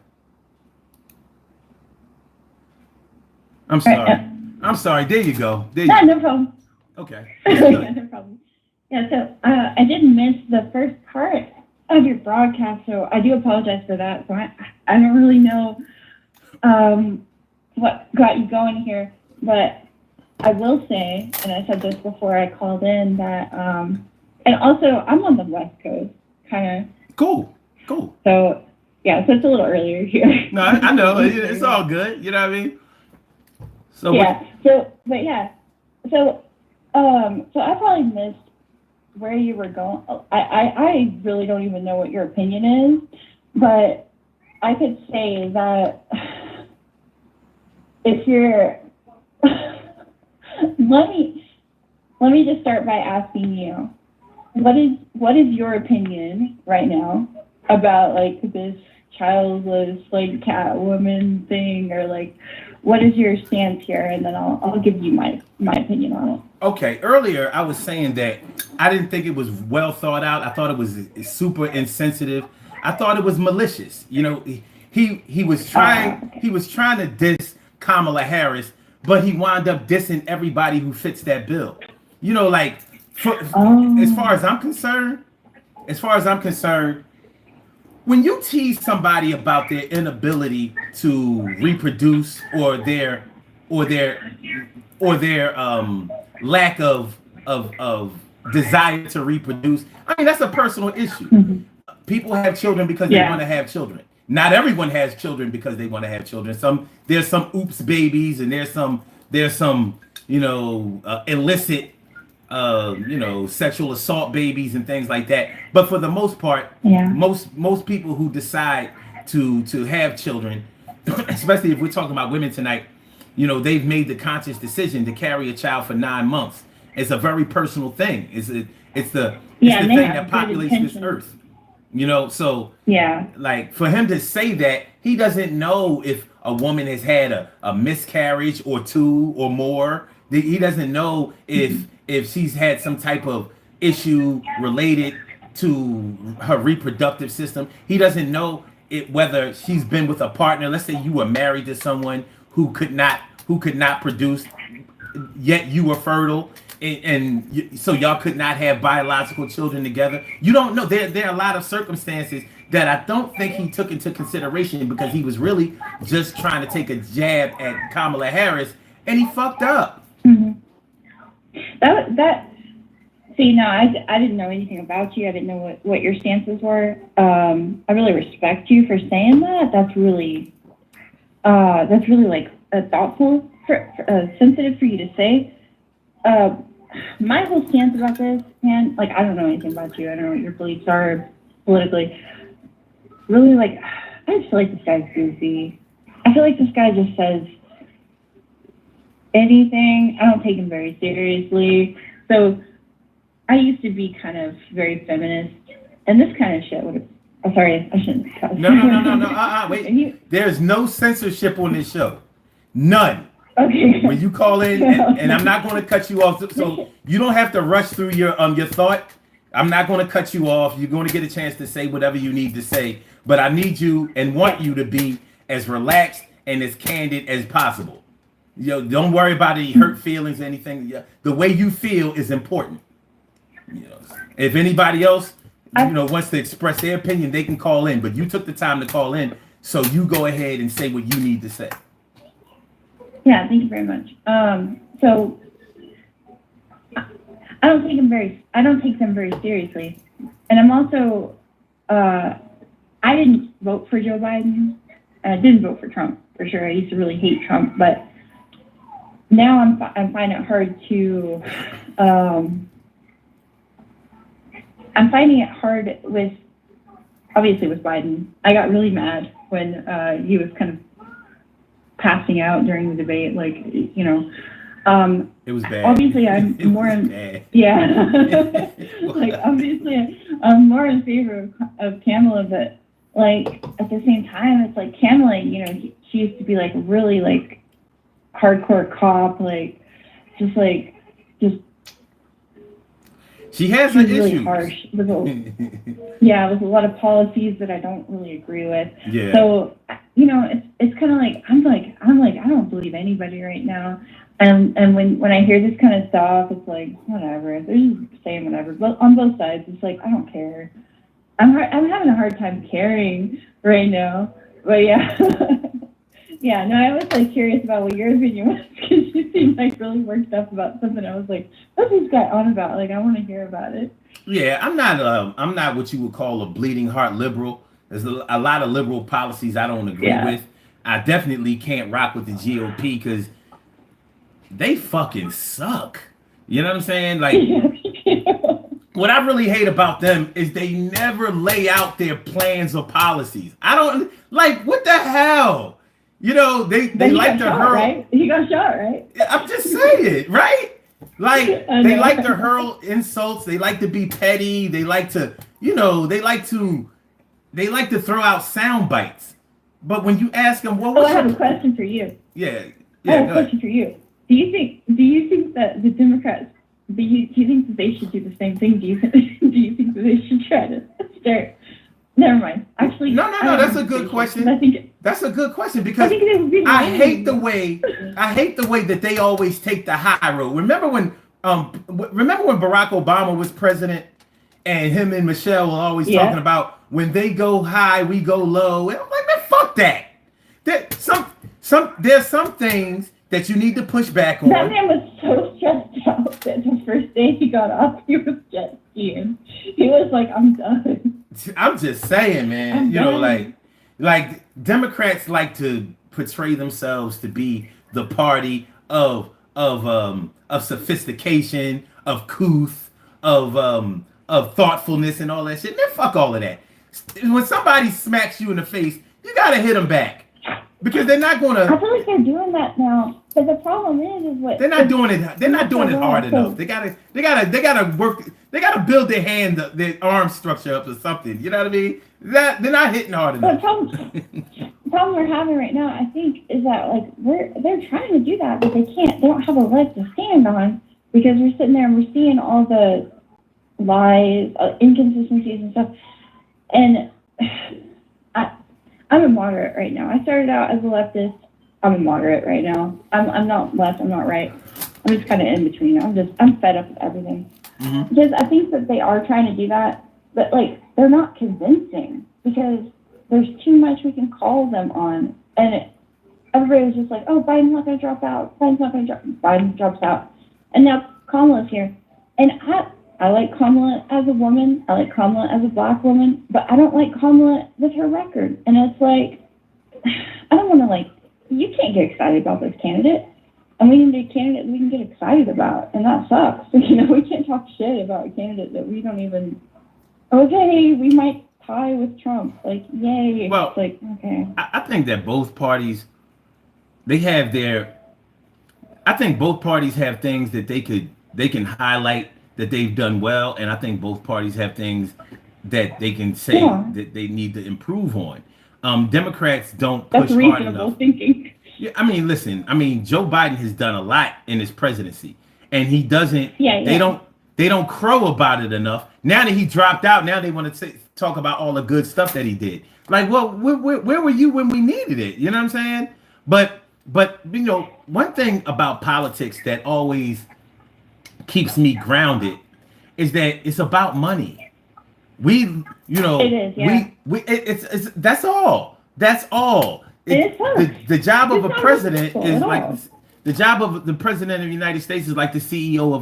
I'm All right, sorry. I'm sorry. There you go. There you no, go. no problem. Okay. Yeah, no problem. Yeah, so I did miss the first part of your broadcast, so I do apologize for that. So I don't really know what got you going here, but I will say, and I said this before I called in, that and also I'm on the West Coast, kind of. Cool. So yeah, so it's a little earlier here. No, I know. It's all good. You know what I mean? So yeah. So I probably missed where you were going. I really don't even know what your opinion is, but I could say that if you're let me just start by asking you, what is your opinion right now about like this childless like Catwoman thing, or like what is your stance here, and then I'll give you my opinion on it. Okay, earlier I was saying that I didn't think it was well thought out. I thought it was super insensitive. I thought it was malicious. You know, he was trying to diss Kamala Harris, but he wound up dissing everybody who fits that bill. You know, like as far as I'm concerned, when you tease somebody about their inability to reproduce or their lack of desire to reproduce, I mean that's a personal issue. Mm-hmm. People have children because they want to have children. Not everyone has children because they want to have children. There's some oops babies, and there's some illicit sexual assault babies and things like that. But for the most part, most people who decide to have children, especially if we're talking about women tonight, they've made the conscious decision to carry a child for 9 months. It's a very personal thing. It's the thing that populates this earth. So like for him to say that, he doesn't know if a woman has had a miscarriage or two or more. He doesn't know if she's had some type of issue related to her reproductive system. He doesn't know whether she's been with a partner. Let's say you were married to someone who could not produce, yet you were fertile, and so y'all could not have biological children together. You don't know. There are a lot of circumstances that I don't think he took into consideration, because he was really just trying to take a jab at Kamala Harris, and he fucked up. Mm-hmm. I didn't know anything about you. I didn't know what your stances were. I really respect you for saying that. That's really like thoughtful, sensitive for you to say. My whole stance about this, man, like I don't know anything about you. I don't know what your beliefs are politically. Really, like I just feel like this guy's goofy. I feel like this guy just says anything. I don't take him very seriously. So I used to be kind of very feminist, and this kind of shit would have. Oh, sorry, I shouldn't. No. Wait. There's no censorship on this show. None. Okay. When you call in, and I'm not going to cut you off, so you don't have to rush through your thought. I'm not going to cut you off. You're going to get a chance to say whatever you need to say, but I need you and want you to be as relaxed and as candid as possible. Don't worry about any hurt feelings or anything. The way you feel is important. If anybody else, wants to express their opinion, they can call in. But you took the time to call in, so you go ahead and say what you need to say. Yeah, thank you very much. So I don't take them very seriously, and I'm also I didn't vote for Joe Biden. I didn't vote for Trump for sure. I used to really hate Trump, but now I'm finding it hard to. I'm finding it hard with obviously with Biden. I got really mad when he was kind of passing out during the debate. Like, you know, It was bad. obviously I'm It more was in, bad. yeah, It was like bad. obviously I'm more in favor of Kamala, but like at the same time, it's like Kamala, you know, she used to be like really like hardcore cop, like just She has she her was really issues. harsh with with a lot of policies that I don't really agree with. Yeah. So, you know, it's kind of like I'm like I don't believe anybody right now. And when I hear this kind of stuff, it's like whatever. They're just saying whatever. But on both sides, it's like I don't care. I'm having a hard time caring right now. But yeah. Yeah, no, I was like curious about what your opinion was because you seemed like really worked up about something. I was like, what's this guy on about? Like, I want to hear about it. Yeah, I'm not what you would call a bleeding heart liberal. There's a lot of liberal policies I don't agree Yeah. with. I definitely can't rock with the GOP because they fucking suck. You know what I'm saying? Like, what I really hate about them is they never lay out their plans or policies. I don't like what the hell. You know, they But he like got to shot, hurl. right? He got shot, right? I'm just saying, right? Like I they know. like to hurl insults. They like to be petty. They like to, you know, they like to throw out sound bites. But when you ask them, well, Oh, I what's have a your question for you. yeah, I have go a question ahead. for you. Do you think that the Democrats do you think that they should do the same thing? Do you think that they should try to start? Never mind. Actually, No, I don't that's think a that good they should, question. 'cause That's a good question I because think they would be I lame. hate the way that they always take the high road. Remember when Barack Obama was president and him and Michelle were always talking Yeah. about when they go high, we go low. And I'm like, man, fuck that. There's some things that you need to push back That on. man was so stressed out that the first day he got off, he was jet skiing. He was like, I'm done. I'm just saying, man. I'm You know, done. like Democrats like to portray themselves to be the party of sophistication, of couth, of thoughtfulness, and all that shit. Man, fuck all of that. When somebody smacks you in the face, you gotta hit them back because they're not I gonna. feel like they're doing that now. But the problem is what They're not doing it. They're not doing it hard enough. They gotta work. They gotta build their arm structure up or something. You know what I mean? They're not hitting hard But enough. the problem we're having right now, I think, is that like they're trying to do that, but they can't. They don't have a leg to stand on because we're sitting there and we're seeing all the lies, inconsistencies, and stuff. And I'm a moderate right now. I started out as a leftist. I'm a moderate right now. I'm not left. I'm not right. I'm just kind of in between. I'm fed up with everything. Mm-hmm. Because I think that they are trying to do that, but like they're not convincing because there's too much we can call them on, and everybody was just like, "Oh, Biden's not going to drop out. Biden's not going to drop." Biden drops out, and now Kamala's here, and I like Kamala as a woman. I like Kamala as a black woman, but I don't like Kamala with her record, and it's like I don't want to like. You can't get excited about this candidate. And we need a candidate we can get excited about, and that sucks. You know, we can't talk shit about a candidate that we don't even. Okay, we might tie with Trump. Like, yay! Well, It's like, okay. I think that both parties they have their. I think both parties have things that they can highlight that they've done well, and I think both parties have things that they can say Yeah. that they need to improve on. Democrats don't That's push hard reasonable enough. thinking. Yeah, I mean, listen. I mean, Joe Biden has done a lot in his presidency, and he doesn't. Yeah, They yeah. don't crow about it enough. Now that he dropped out, now they want to talk about all the good stuff that he did. Like, well, where were you when we needed it? You know what I'm saying? But you know, one thing about politics that always keeps me grounded is that it's about money. We, you know, It is, yeah. it's that's all. That's all. It is. The job of It's a not president difficult is at like all. the job of the president of the United States is like the CEO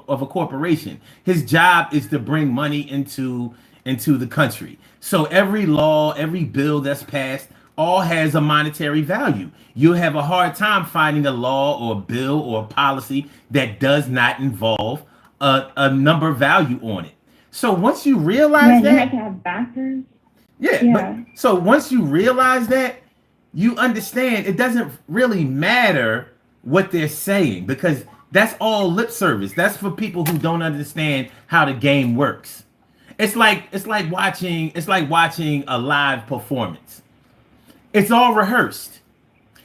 of a corporation. His job is to bring money into the country. So every law, every bill that's passed, all has a monetary value. You'll have a hard time finding a law or a bill or a policy that does not involve a number value on it. So once you Yeah, realize you have to that, have backers. Yeah, but Yeah. so once you realize that, you understand it doesn't really matter what they're saying because that's all lip service. That's for people who don't understand how the game works. It's like watching a live performance. It's all rehearsed.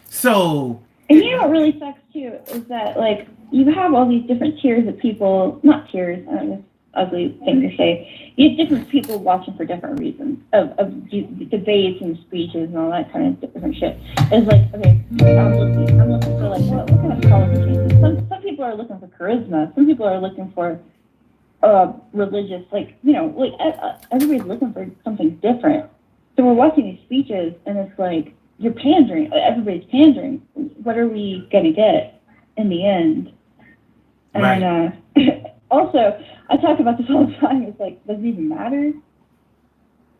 So And you know what really sucks too is that like you have all these different tiers of people, not tiers, I don't know, ugly thing to say. You have different people watching for different reasons of debates and speeches and all that kind of different shit. It's like, okay, I'm looking for like what kind of politicians? Some people are looking for charisma. Some people are looking for religious, like, you know, like everybody's looking for something different. So we're watching these speeches and it's like, you're pandering. Everybody's pandering. What are we gonna get in the end? And right. also, I talk about this all the time. It's like, does it even matter?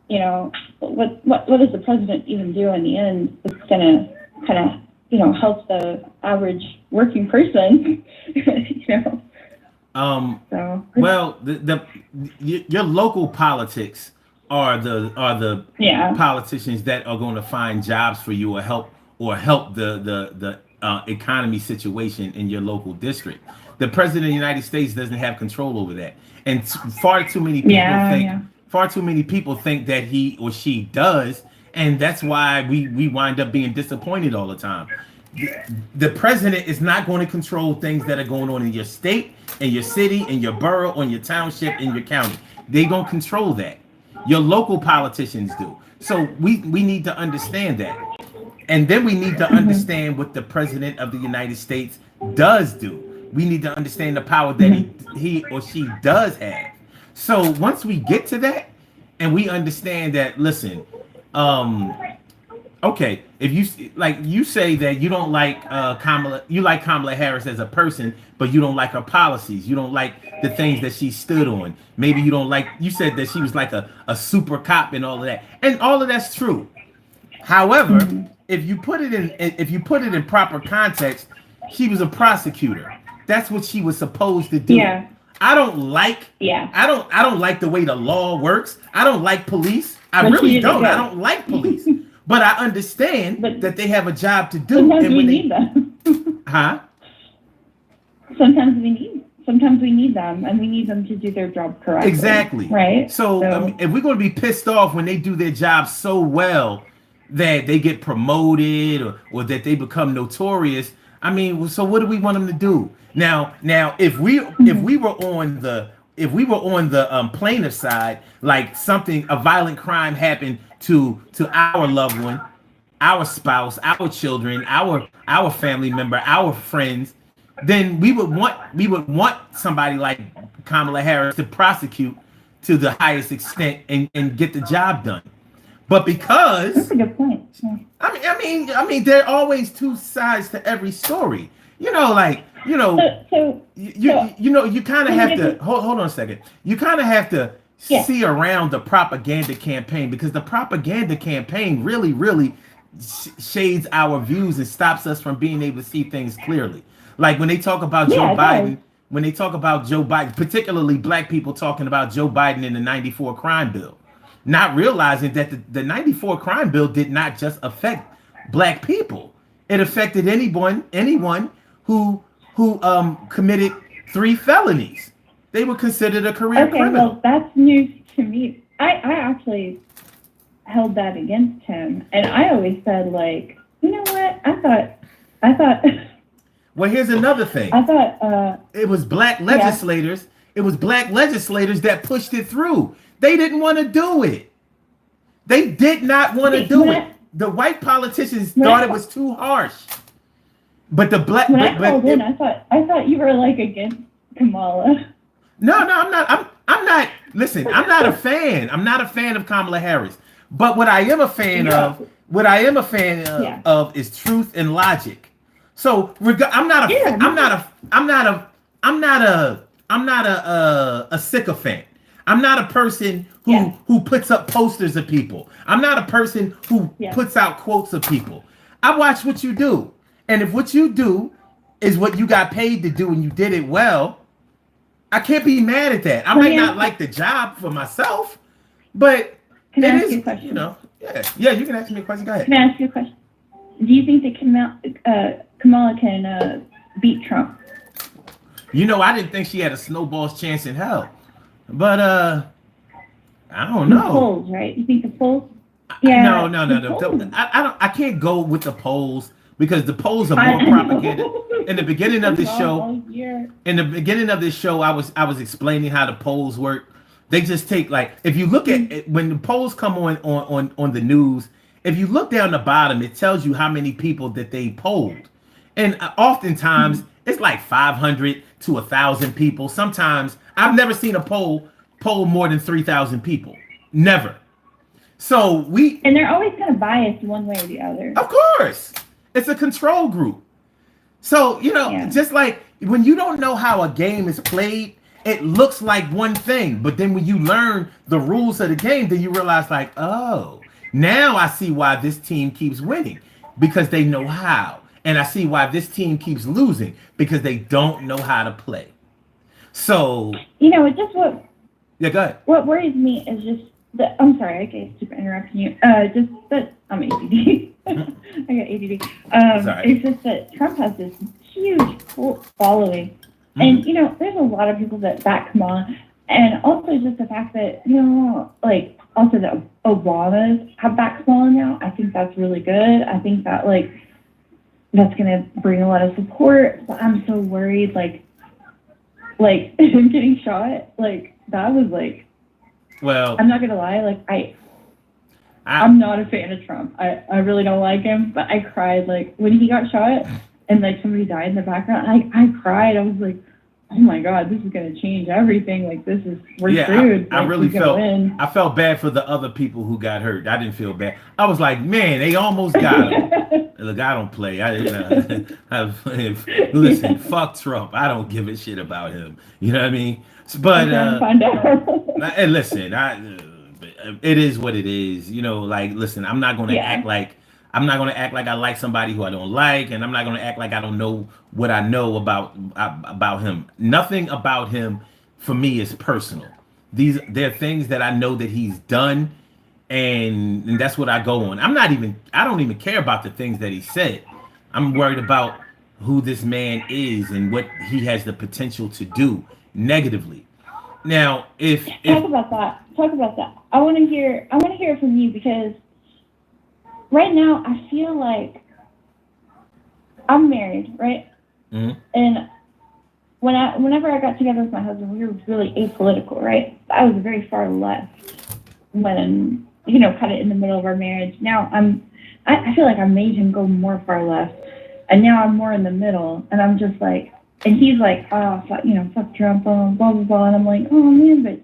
You know, what does the president even do in the end? It's gonna kind of, you know, help the average working person. You know. So. Well, your local politics are the Yeah. politicians that are going to find jobs for you or help the economy situation in your local district. The president of the United States doesn't have control over that, and far too many people think that he or she does, and that's why we wind up being disappointed all the time. The president is not going to control things that are going on in your state, in your city, in your borough, in your township, in your county. They don't control that. Your local politicians do. So we need to understand that. And then we need to understand what the president of the United States does do. We need to understand the power that he or she does have. So once we get to that and we understand that, listen, okay, if you say that you don't like you like Kamala Harris as a person, but you don't like her policies, you don't like the things that she stood on. Maybe you don't like. You said that she was like a super cop and all of that, and all of that's true. However, if you put it in proper context, she was a prosecutor. That's what she was supposed to do. Yeah. I don't like the way the law works. I don't like police. I really don't. I don't like police. But I understand that they have a job to do. Sometimes we need them. Huh? Sometimes we need them, and we need them to do their job correctly. Exactly. Right. So if we're going to be pissed off when they do their job so well that they get promoted or that they become notorious, I mean, so what do we want them to do? Now, if we were on the plaintiff side, like a violent crime happened to our loved one, our spouse, our children, our family member, our friends, then we would want somebody like Kamala Harris to prosecute to the highest extent and get the job done. But because that's a good point. Yeah. I mean, there are always two sides to every story. You know, like, you know, you kind of have to hold on a second. You kind of have to see around the propaganda campaign, because the propaganda campaign really shades our views and stops us from being able to see things clearly. Like when they talk about Joe Biden, particularly black people talking about Joe Biden in the 94 crime bill, not realizing that the 94 crime bill did not just affect black people. It affected anyone who committed 3 felonies. They were considered a career criminal. Well, that's news to me. I actually held that against him, and I always said, like, you know what? I thought. Well, here's another thing. I thought it was black legislators. Yeah. It was black legislators that pushed it through. They didn't want to do it. They did not want to do it. The white politicians thought it was too harsh. But the black. When I called in, I thought you were like against Kamala. No, I'm not. I'm not. Listen, I'm not a fan. I'm not a fan of Kamala Harris. But what I am a fan of, is truth and logic. So I'm not a sycophant. I'm not a person who puts up posters of people. I'm not a person who puts out quotes of people. I watch what you do. And if what you do is what you got paid to do and you did it well, I can't be mad at that. I might not like the job for myself, but Can I It ask you a is, question? yeah. You can ask me a question. Go ahead. Can I ask you a question? Do you think that Kamala can beat Trump? I didn't think she had a snowball's chance in hell, but I don't The know. polls, right? You think the polls? No, Yeah, no, the no, no. polls. I don't. I can't go with the polls because the polls are I more propaganda. know. In the beginning of this Wrong show, all year. I was explaining how the polls work. They just take, like, if you look at it, when the polls come on the news, if you look down the bottom, it tells you how many people that they polled, and oftentimes it's like 500 to 1,000 people. Sometimes I've never seen a poll more than 3,000 people. Never. So And they're always kind of biased one way or the other. of course, it's a control group. So, Yeah. just like when you don't know how a game is played, it looks like one thing. But then when you learn the rules of the game, then you realize, like, oh, now I see why this team keeps winning because they know how. And I see why this team keeps losing because they don't know how to play. So, It's just yeah, go ahead. what worries me is just that. I'm sorry, I keep super interrupting you. Just that I'm ADD. I got ADD. Sorry. It's just that Trump has this huge cult following, Mm-hmm. and there's a lot of people that back Kamala, and also just the fact that like also the Obamas have backed Kamala now. I think that's really good. I think that that's gonna bring a lot of support. But I'm so worried, like him getting shot, that was Well, I'm not gonna lie, I'm not a fan of Trump. I really don't like him, but I cried when he got shot and somebody died in the background. I cried. I was like, oh my God, this is gonna change everything. We're screwed. I really he's gonna felt win. I felt bad for the other people who got hurt. I didn't feel bad. I was like, man, they almost got him. Look, I don't play. Listen, fuck Trump. I don't give a shit about him. You know what I mean? But Find out. and listen, it is what it is. Listen, I'm not going to act like I like somebody who I don't like, and I'm not going to act like I don't know what I know about him. Nothing about him for me is personal. There are things that I know that he's done, and that's what I go on. I don't even care about the things that he said. I'm worried about who this man is and what he has the potential to do negatively. Now, Talk about that. I want to hear it from you, because right now I feel like I'm married, right? Mhm. And whenever I got together with my husband, we were really apolitical, right? I was very far left when kind of in the middle of our marriage. Now I feel like I made him go more far left, and now I'm more in the middle, and I'm just like, and he's like, oh, fuck Trump, blah blah blah, and I'm like, oh man, but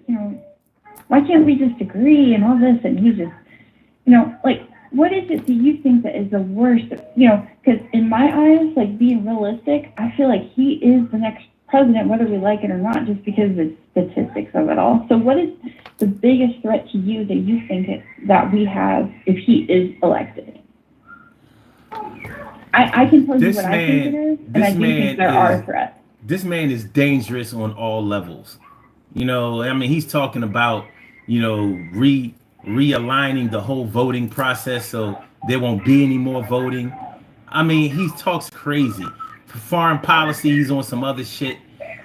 why can't we just agree and all this? And he's just, what is it that you think that is the worst? Because in my eyes, being realistic, I feel like he is the next president, whether we like it or not, just because of the statistics of it all. So what is the biggest threat to you that you think that we have if he is elected? I can tell you what I think it is, and I do think there are threats. This man is dangerous on all levels. He's talking about, realigning the whole voting process so there won't be any more voting. He talks crazy. Foreign policy, he's on some other shit.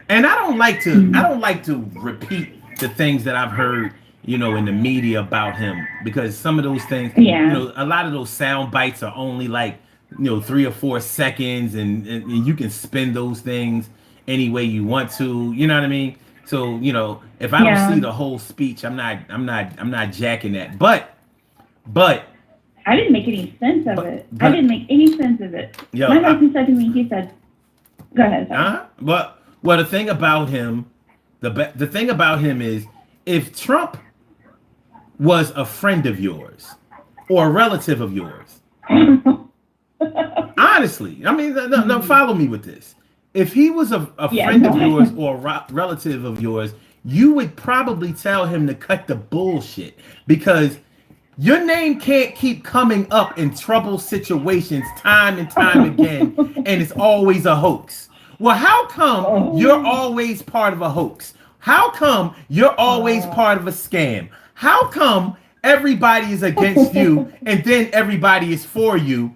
And I don't like to repeat the things that I've heard, in the media about him, because some of those things, a lot of those sound bites are only 3 or 4 seconds, and you can spin those things any way you want to, you know what I mean? So, if I don't see the whole speech, I'm not jacking that. But I didn't make any sense of it. I didn't make any sense of it. My husband said to me, he said, go ahead. Well, the thing about him, the thing about him is, if Trump was a friend of yours or a relative of yours, honestly, no, follow me with this. If he was a friend of yours or a relative of yours, you would probably tell him to cut the bullshit, because your name can't keep coming up in trouble situations time and time again, and it's always a hoax. Well, how come you're always part of a hoax? How come you're always part of a scam? How come everybody is against you, and then everybody is for you.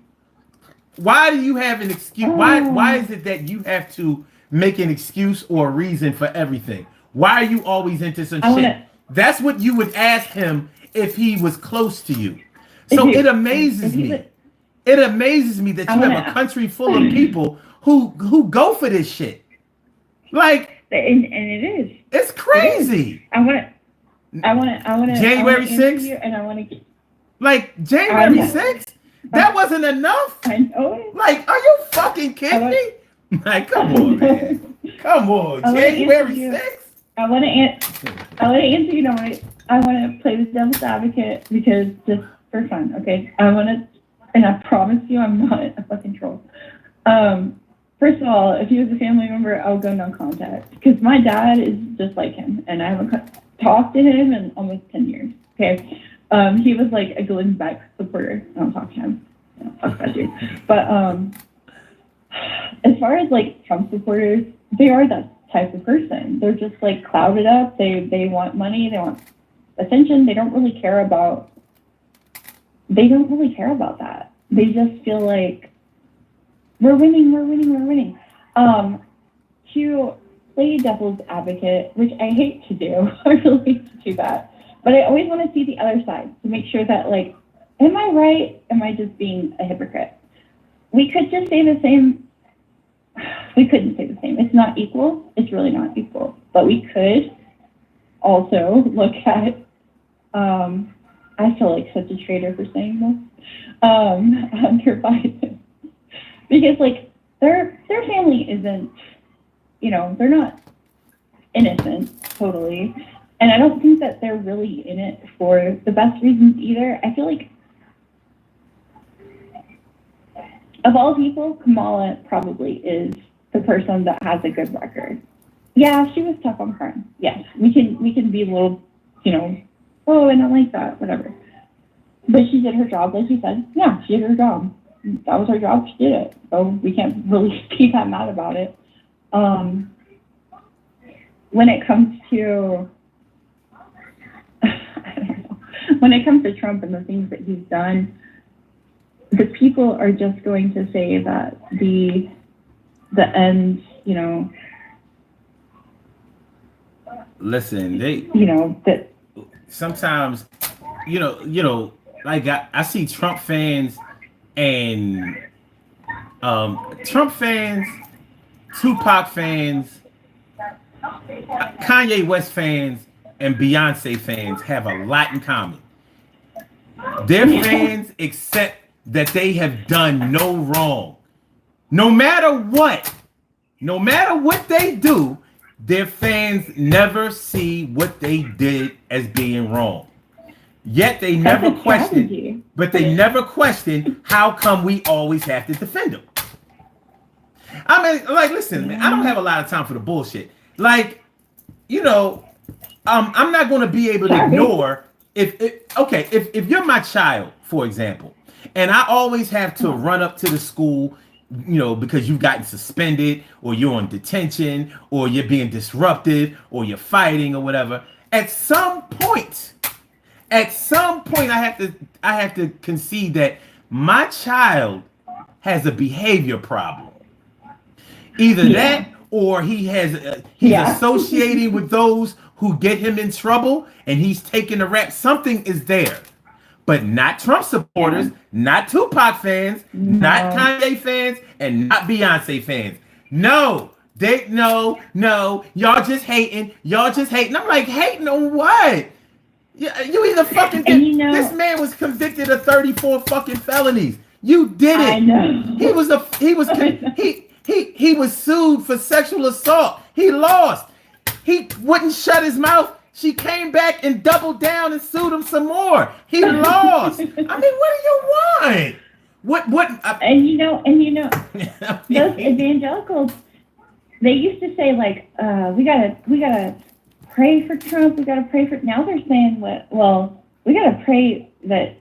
Why do you have an excuse? Why is it that you have to make an excuse or a reason for everything? Why are you always into some shit? That's what you would ask him if he was close to you. So it amazes me. It amazes me that you have a country full of people who go for this shit. Like, and it is. It's crazy. I want to. January 6th, and I want to. Like January 6th. That wasn't enough. I know. Like, are you fucking kidding me? Like, come on, man. Come on, January 6th. I want to answer you. I want to play the devil's advocate because just for fun, okay? I want to, and I promise you, I'm not a fucking troll. First of all, if he was a family member, I would go no contact because my dad is just like him, and I haven't talked to him in almost 10 years. Okay. He was like a Glenn Beck supporter. I don't talk to him. I don't talk about you. But as far as like Trump supporters, they are that type of person. They're just like clouded up. They want money. They want attention. They don't really care about that. They just feel like we're winning. To play devil's advocate, which I hate to do. I really hate to do that. But I always want to see the other side to make sure that, like, am I right? Am I just being a hypocrite? We could just say the same. We couldn't say the same. It's not equal. It's really not equal. But we could also look at, I feel like such a traitor for saying this, Hunter Biden. Because, like, their family isn't, they're not innocent, totally. And I don't think that they're really in it for the best reasons either. I feel like, of all people, Kamala probably is the person that has a good record. Yeah, she was tough on crime. Yes, we can be a little, oh, I don't like that, whatever. But she did her job, like you said. Yeah, she did her job. That was her job. She did it. So we can't really be that mad about it. When it comes to when it comes to Trump and the things that he's done, the people are just going to say that the end, Listen, that sometimes, like I see Trump fans and Tupac fans, Kanye West fans, and Beyonce fans have a lot in common. Their fans accept that they have done no wrong. No matter what they do, their fans never see what they did as being wrong. Yet they never question, how come we always have to defend them. I mean, like, listen, man, I don't have a lot of time for the bullshit. Like, I'm not going to be able to ignore if you're my child, for example, and I always have to run up to the school, because you've gotten suspended or you're on detention or you're being disruptive or you're fighting or whatever. At some point, I have to concede that my child has a behavior problem. Either that or he's associating with those who get him in trouble and he's taking the rap. Something is there. But not Trump supporters, not Tupac fans, not Kanye fans, and not Beyonce fans. No, y'all just hating. I'm like, hating on what? You either fucking this man was convicted of 34 fucking felonies. You did it. I know. He was sued for sexual assault. He lost. He wouldn't shut his mouth. She came back and doubled down and sued him some more. He lost. I mean, what do you want? What? Those evangelicals, they used to say like, we gotta pray for Trump. We gotta pray for. Now they're saying we gotta pray that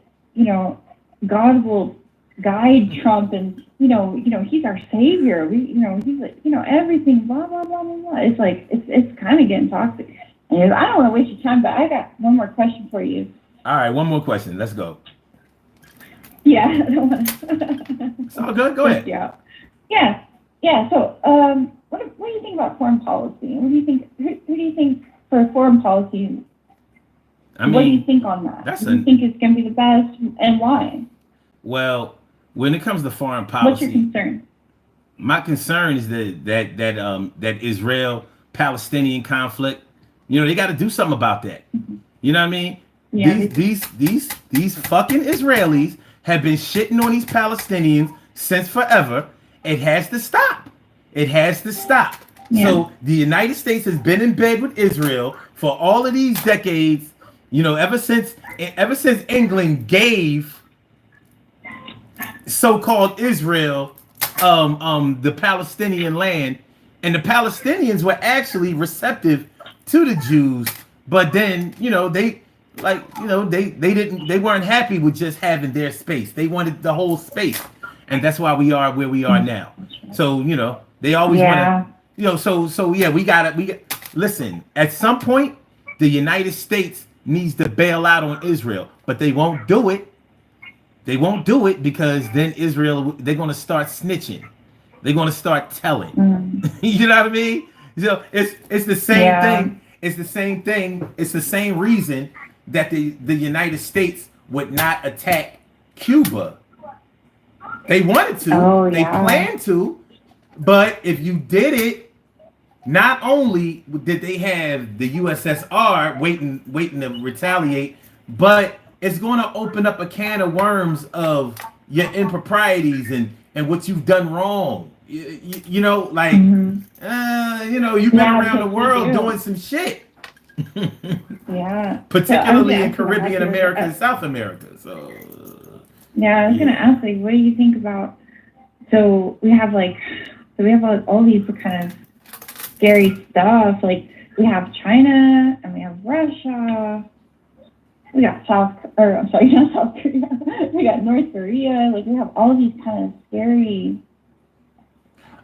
God will guide Trump and he's our savior. He's like everything. Blah blah blah blah blah. It's like it's kind of getting toxic. I don't want to waste your time, but I got one more question for you. All right, one more question. Let's go. Yeah, I don't want to. It's all good. Go ahead. Yeah, yeah, yeah. So, what do you think about foreign policy? What do you think? Who do you think for foreign policy? I mean, what do you think on that? That's Who do you think is going to be the best, and why? Well, when it comes to foreign policy, what's your concern? My concern is that Israel Palestinian conflict. You know, they got to do something about that. You know what I mean? Yeah. These fucking Israelis have been shitting on these Palestinians since forever. It has to stop. It has to stop. Yeah. So the United States has been in bed with Israel for all of these decades. You know, ever since England gave so-called Israel the Palestinian land, and the Palestinians were actually receptive to the Jews, but then they weren't happy with just having their space. They wanted the whole space, and that's why we are where we are now. So they always want to we got listen, at some point the United States needs to bail out on Israel, but they won't do it. They won't do it because then Israel, they're going to start snitching. They're going to start telling. You know what I mean? So it's the same thing. It's the same thing. It's the same reason that the United States would not attack Cuba. They wanted to. They planned to. But if you did it, not only did they have the USSR waiting to retaliate, but it's going to open up a can of worms of your improprieties and what you've done wrong. You've been around the world doing some shit. Particularly in Caribbean America and South America. So. Yeah, I was gonna ask, what do you think about? So we have all these kind of scary stuff. Like we have China and we have Russia. We got not South Korea. We got North Korea. Like we have all of these kind of scary,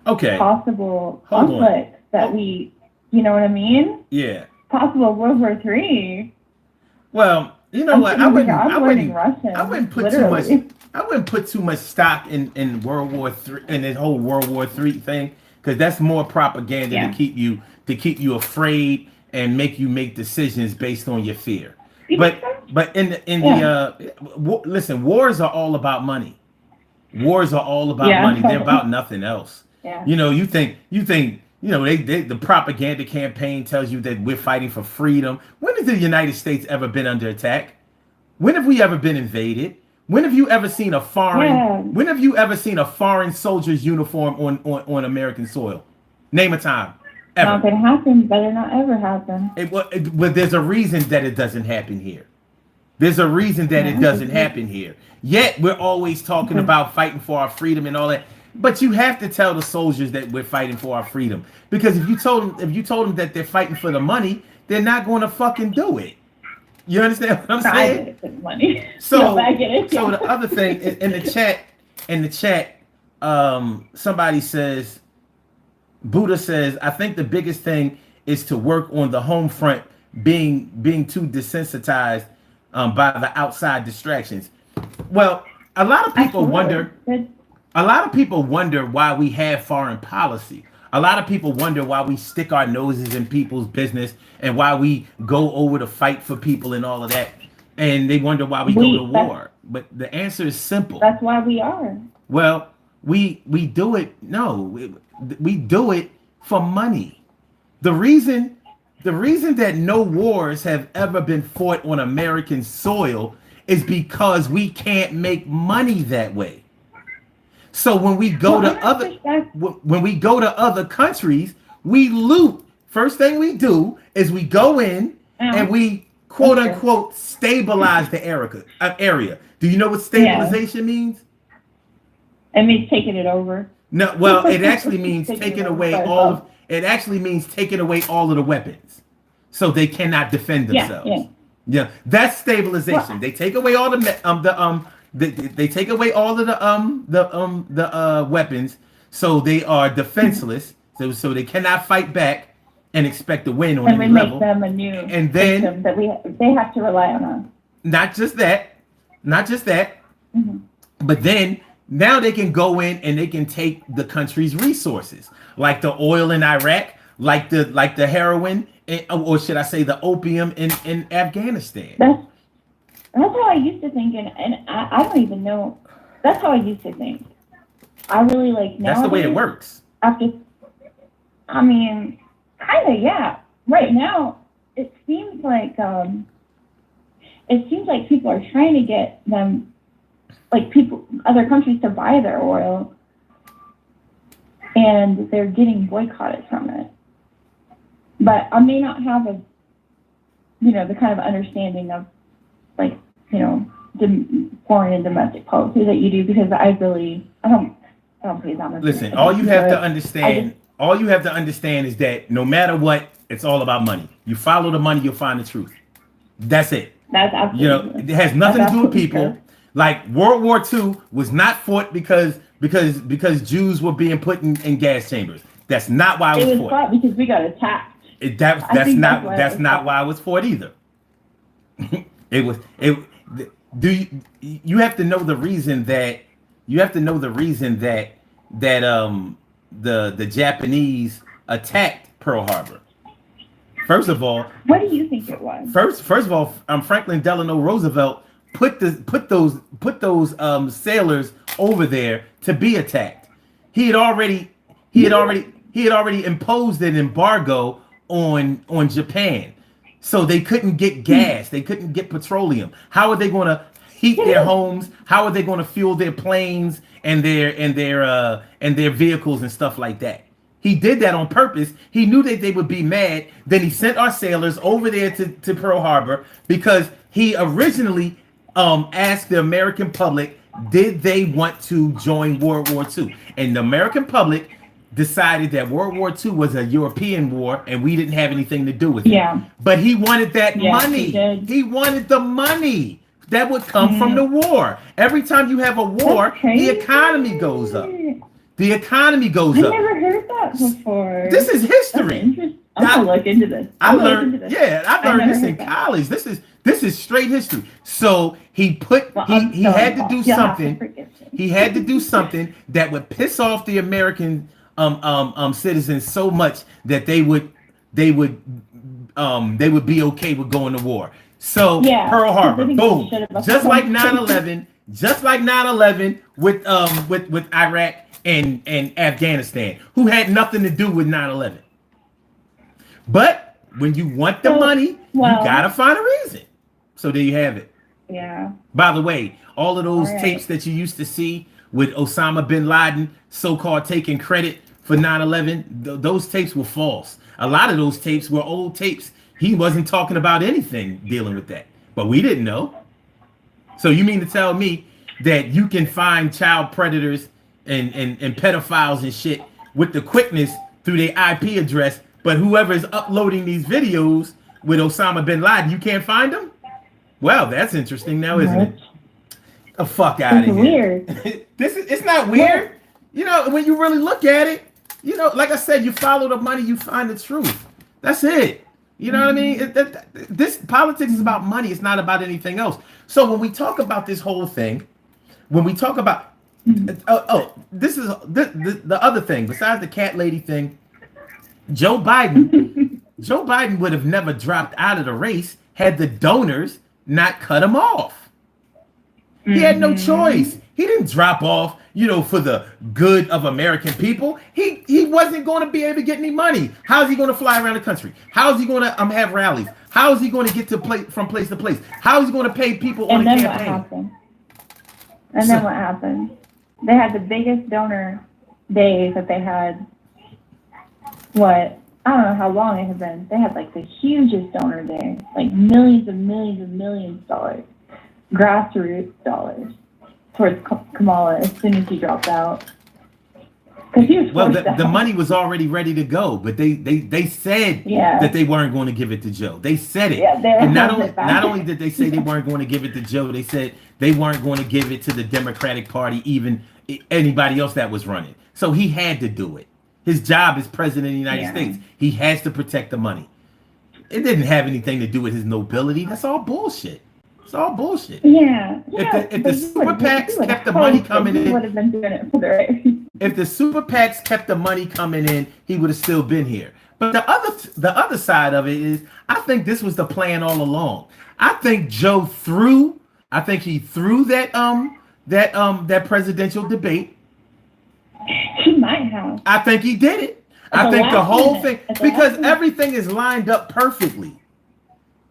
possible conflicts that we, you know what I mean? Yeah. Possible World War III. Well, you know what? I wouldn't put too much stock in World War III and this whole World War III thing, because that's more propaganda to keep you afraid and make you make decisions based on your fear. But listen, wars are all about money. Wars are all about money. They're about nothing else. Yeah. You think the propaganda campaign tells you that we're fighting for freedom. When has the United States ever been under attack? When have we ever been invaded? When have you ever seen a foreign soldier's uniform on American soil? Name a time. Ever. Not gonna happen. Better not ever happen. But there's a reason that it doesn't happen here. There's a reason that it doesn't happen here. Yet we're always talking about fighting for our freedom and all that. But you have to tell the soldiers that we're fighting for our freedom, because if you told them that they're fighting for the money, they're not going to fucking do it. You understand what I'm saying? Money. So I get it. So the other thing in the chat, somebody says, Buddha says, I think the biggest thing is to work on the home front, being too desensitized by the outside distractions. Well, a lot of people wonder why we have foreign policy. A lot of people wonder why we stick our noses in people's business and why we go over to fight for people and all of that. And they wonder why we go to war. But the answer is simple. That's why we are. Well, we do it. No, we do it for money. The reason that no wars have ever been fought on American soil is because we can't make money that way. So when we go to other countries, we loot. First thing we do is we go in and we quote unquote stabilize the area. Do you know what stabilization means? It means taking it over. No, well, it actually means taking away all of the weapons, so they cannot defend themselves. Yeah, that's stabilization. Well, they take away all they take away all of the weapons, so they are defenseless. So they cannot fight back and expect to win on any level. And we make them a new system that they have to rely on us. not just that, not just that, Mhm. but then now they can go in and they can take the country's resources, like the oil in Iraq, like the heroin, or should I say the opium in Afghanistan. That's how I used to think, and I don't even know. That's how I used to think. I really like That's the way it nowadays, works. after, I mean, kind of, yeah. Right now, it seems like people are trying to get them, like other countries to buy their oil, and they're getting boycotted from it. But I may not have the kind of understanding of, like, foreign and domestic policy that you do, because I don't pay that much. Listen, all you have to understand is that no matter what, it's all about money. You follow the money, you'll find the truth. That's it. That's absolutely. It has nothing to do with people. True. Like World War II was not fought because Jews were being put in gas chambers. That's not why it was fought. Fought because we got attacked. That's not why it was fought either. You have to know the reason that the Japanese attacked Pearl Harbor. First of all, what do you think it was? First of all, Franklin Delano Roosevelt put those sailors over there to be attacked. He had already imposed an embargo on Japan, so they couldn't get gas, they couldn't get petroleum. How are they going to heat their homes? How are they going to fuel their planes and their vehicles and stuff like that? He did that on purpose. He knew that they would be mad. Then he sent our sailors over there to Pearl Harbor because he originally asked the American public, did they want to join World War II? And the American public decided that World War II was a European war and we didn't have anything to do with it. Yeah. But he wanted that money. He did. He wanted the money that would come from the war. Every time you have a war, the economy goes up. The economy goes up. I never heard that before. This is history. I'm gonna look into this. I learned this in college. This is straight history. So he had to do something. He had to do something that would piss off the American citizens so much that they would be okay with going to war. So Pearl Harbor, boom, just like 9/11 with Iraq and Afghanistan, who had nothing to do with 9/11. But when you want the money, you gotta find a reason. So there you have it. Yeah. By the way, all of those tapes that you used to see with Osama bin Laden so-called taking credit for 9/11, those tapes were false. A lot of those tapes were old tapes. He wasn't talking about anything dealing with that, but we didn't know. So you mean to tell me that you can find child predators and pedophiles and shit with the quickness through their IP address, but whoever is uploading these videos with Osama bin Laden, you can't find them? Well, that's interesting now, isn't it? The fuck out of here. Weird. It's not weird. You know, when you really look at it, you know, like I said, you follow the money, you find the truth. That's it. You know what I mean? This politics is about money. It's not about anything else. So when we talk about this whole thing, when we talk about, this is the other thing. Besides the cat lady thing, Joe Biden would have never dropped out of the race had the donors not cut him off. He had no choice. He didn't drop off, for the good of American people. He wasn't going to be able to get any money. How is he going to fly around the country? How is he going to have rallies? How is he going to get from place to place? How is he going to pay people on the campaign? Then what happened? They had the biggest donor days that they had. I don't know how long it had been. They had like the hugest donor day, like millions and millions and millions of dollars, grassroots dollars, towards Kamala as soon as he dropped out. Because he was the money was already ready to go, but they said that they weren't going to give it to Joe. They said it. Yeah, and not only did they say they weren't going to give it to Joe, they said they weren't going to give it to the Democratic Party, even anybody else that was running. So he had to do it. His job as president of the United States. He has to protect the money. It didn't have anything to do with his nobility. That's all bullshit. It's all bullshit. Yeah. If the but super PACs kept the money coming he in, would have been doing it for the right reason. if the super PACs kept the money coming in, he would have still been here. But the other side of it is, I think this was the plan all along. I think Joe threw. I think he threw that presidential debate. He might have. I think he did it. At I the think the last whole minute. thing, At the because last minute. everything is lined up perfectly.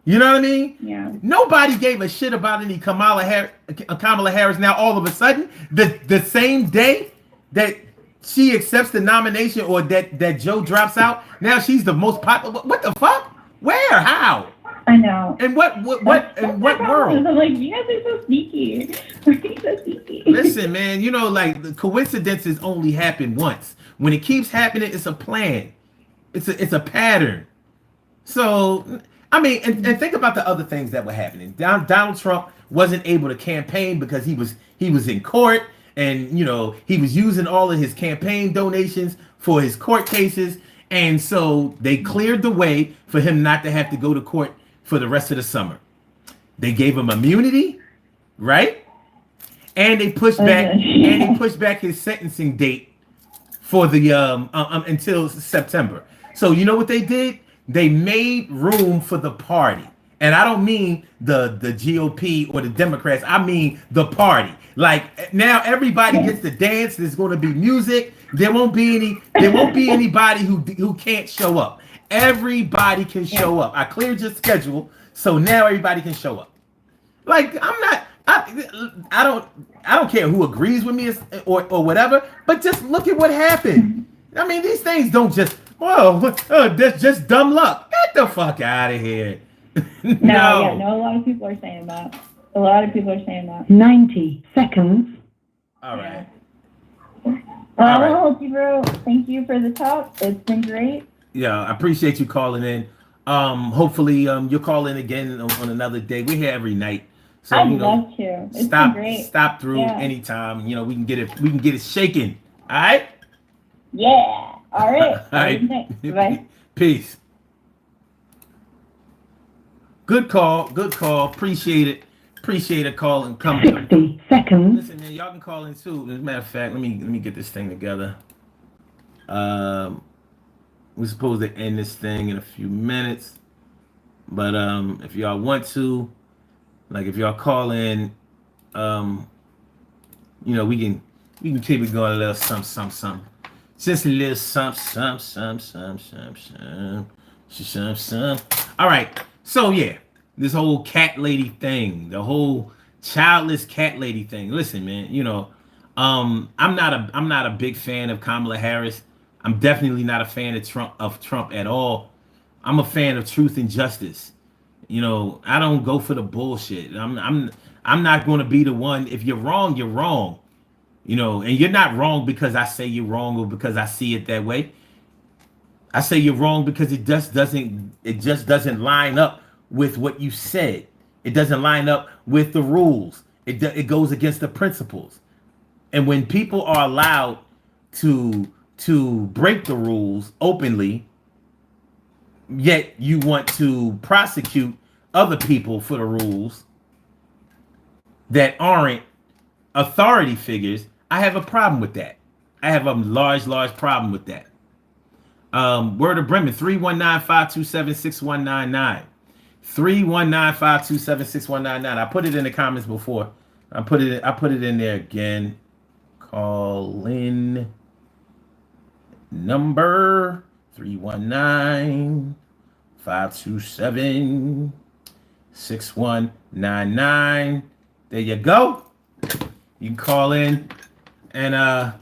You know what I mean? Yeah. Nobody gave a shit about any Kamala Harris. Now all of a sudden, the same day that she accepts the nomination or that Joe drops out, now she's the most popular. What the fuck? Where? How? I know. And what in what world? I'm like, you guys are so sneaky. Why are you so sneaky? Listen, man, you know, like, the coincidences only happen once. When it keeps happening, it's a plan. It's a pattern. So, I mean, and think about the other things that were happening. Donald Trump wasn't able to campaign because he was in court, and, you know, he was using all of his campaign donations for his court cases, and so they cleared the way for him not to have to go to court for the rest of the summer. They gave him immunity, right? And they pushed back his sentencing date for the until September. So you know what they did? They made room for the party. And I don't mean the GOP or the Democrats. I mean the party. Like, now everybody gets to dance. There's going to be music. There won't be anybody who can't show up. Everybody can show up. I cleared your schedule, so now everybody can show up. Like, I don't care who agrees with me or whatever, but just look at what happened. I mean, these things don't just, that's just dumb luck. Get the fuck out of here. No, a lot of people are saying that. 90 seconds. All right. Well, All right. well, bro, thank you for the talk. It's been great. Yeah, I appreciate you calling in. Hopefully, you'll call in again on another day. We're here every night. So, I'd you know, love to. It's been great. Stop through Yeah. anytime. You know, we can get it shaking. All right? Yeah. All right. All right. Bye. Peace. Good call. Appreciate a call and come. 60 seconds. Listen, man, y'all can call in too. As a matter of fact, let me get this thing together. We're supposed to end this thing in a few minutes, but if y'all want to, like, if y'all call in, you know, we can keep it going a little something. Just a little something. All right. So yeah, this whole cat lady thing, the whole childless cat lady thing. Listen, man, you know, I'm not a big fan of Kamala Harris. I'm definitely not a fan of Trump at all. I'm a fan of truth and justice. You know, I don't go for the bullshit. I'm not going to be the one. If you're wrong, you're wrong. You know, and you're not wrong because I say you're wrong or because I see it that way. I say you're wrong because it just doesn't line up with what you said. It doesn't line up with the rules. It goes against the principles. And when people are allowed to break the rules openly, yet you want to prosecute other people for the rules that aren't authority figures, I have a problem with that. I have a large problem with that. Word of Bremen, 319-527-6199. 319-527-6199. I put it in the comments before. I put it in there again. Call in number 319-527-6199. There you go. You can call in, and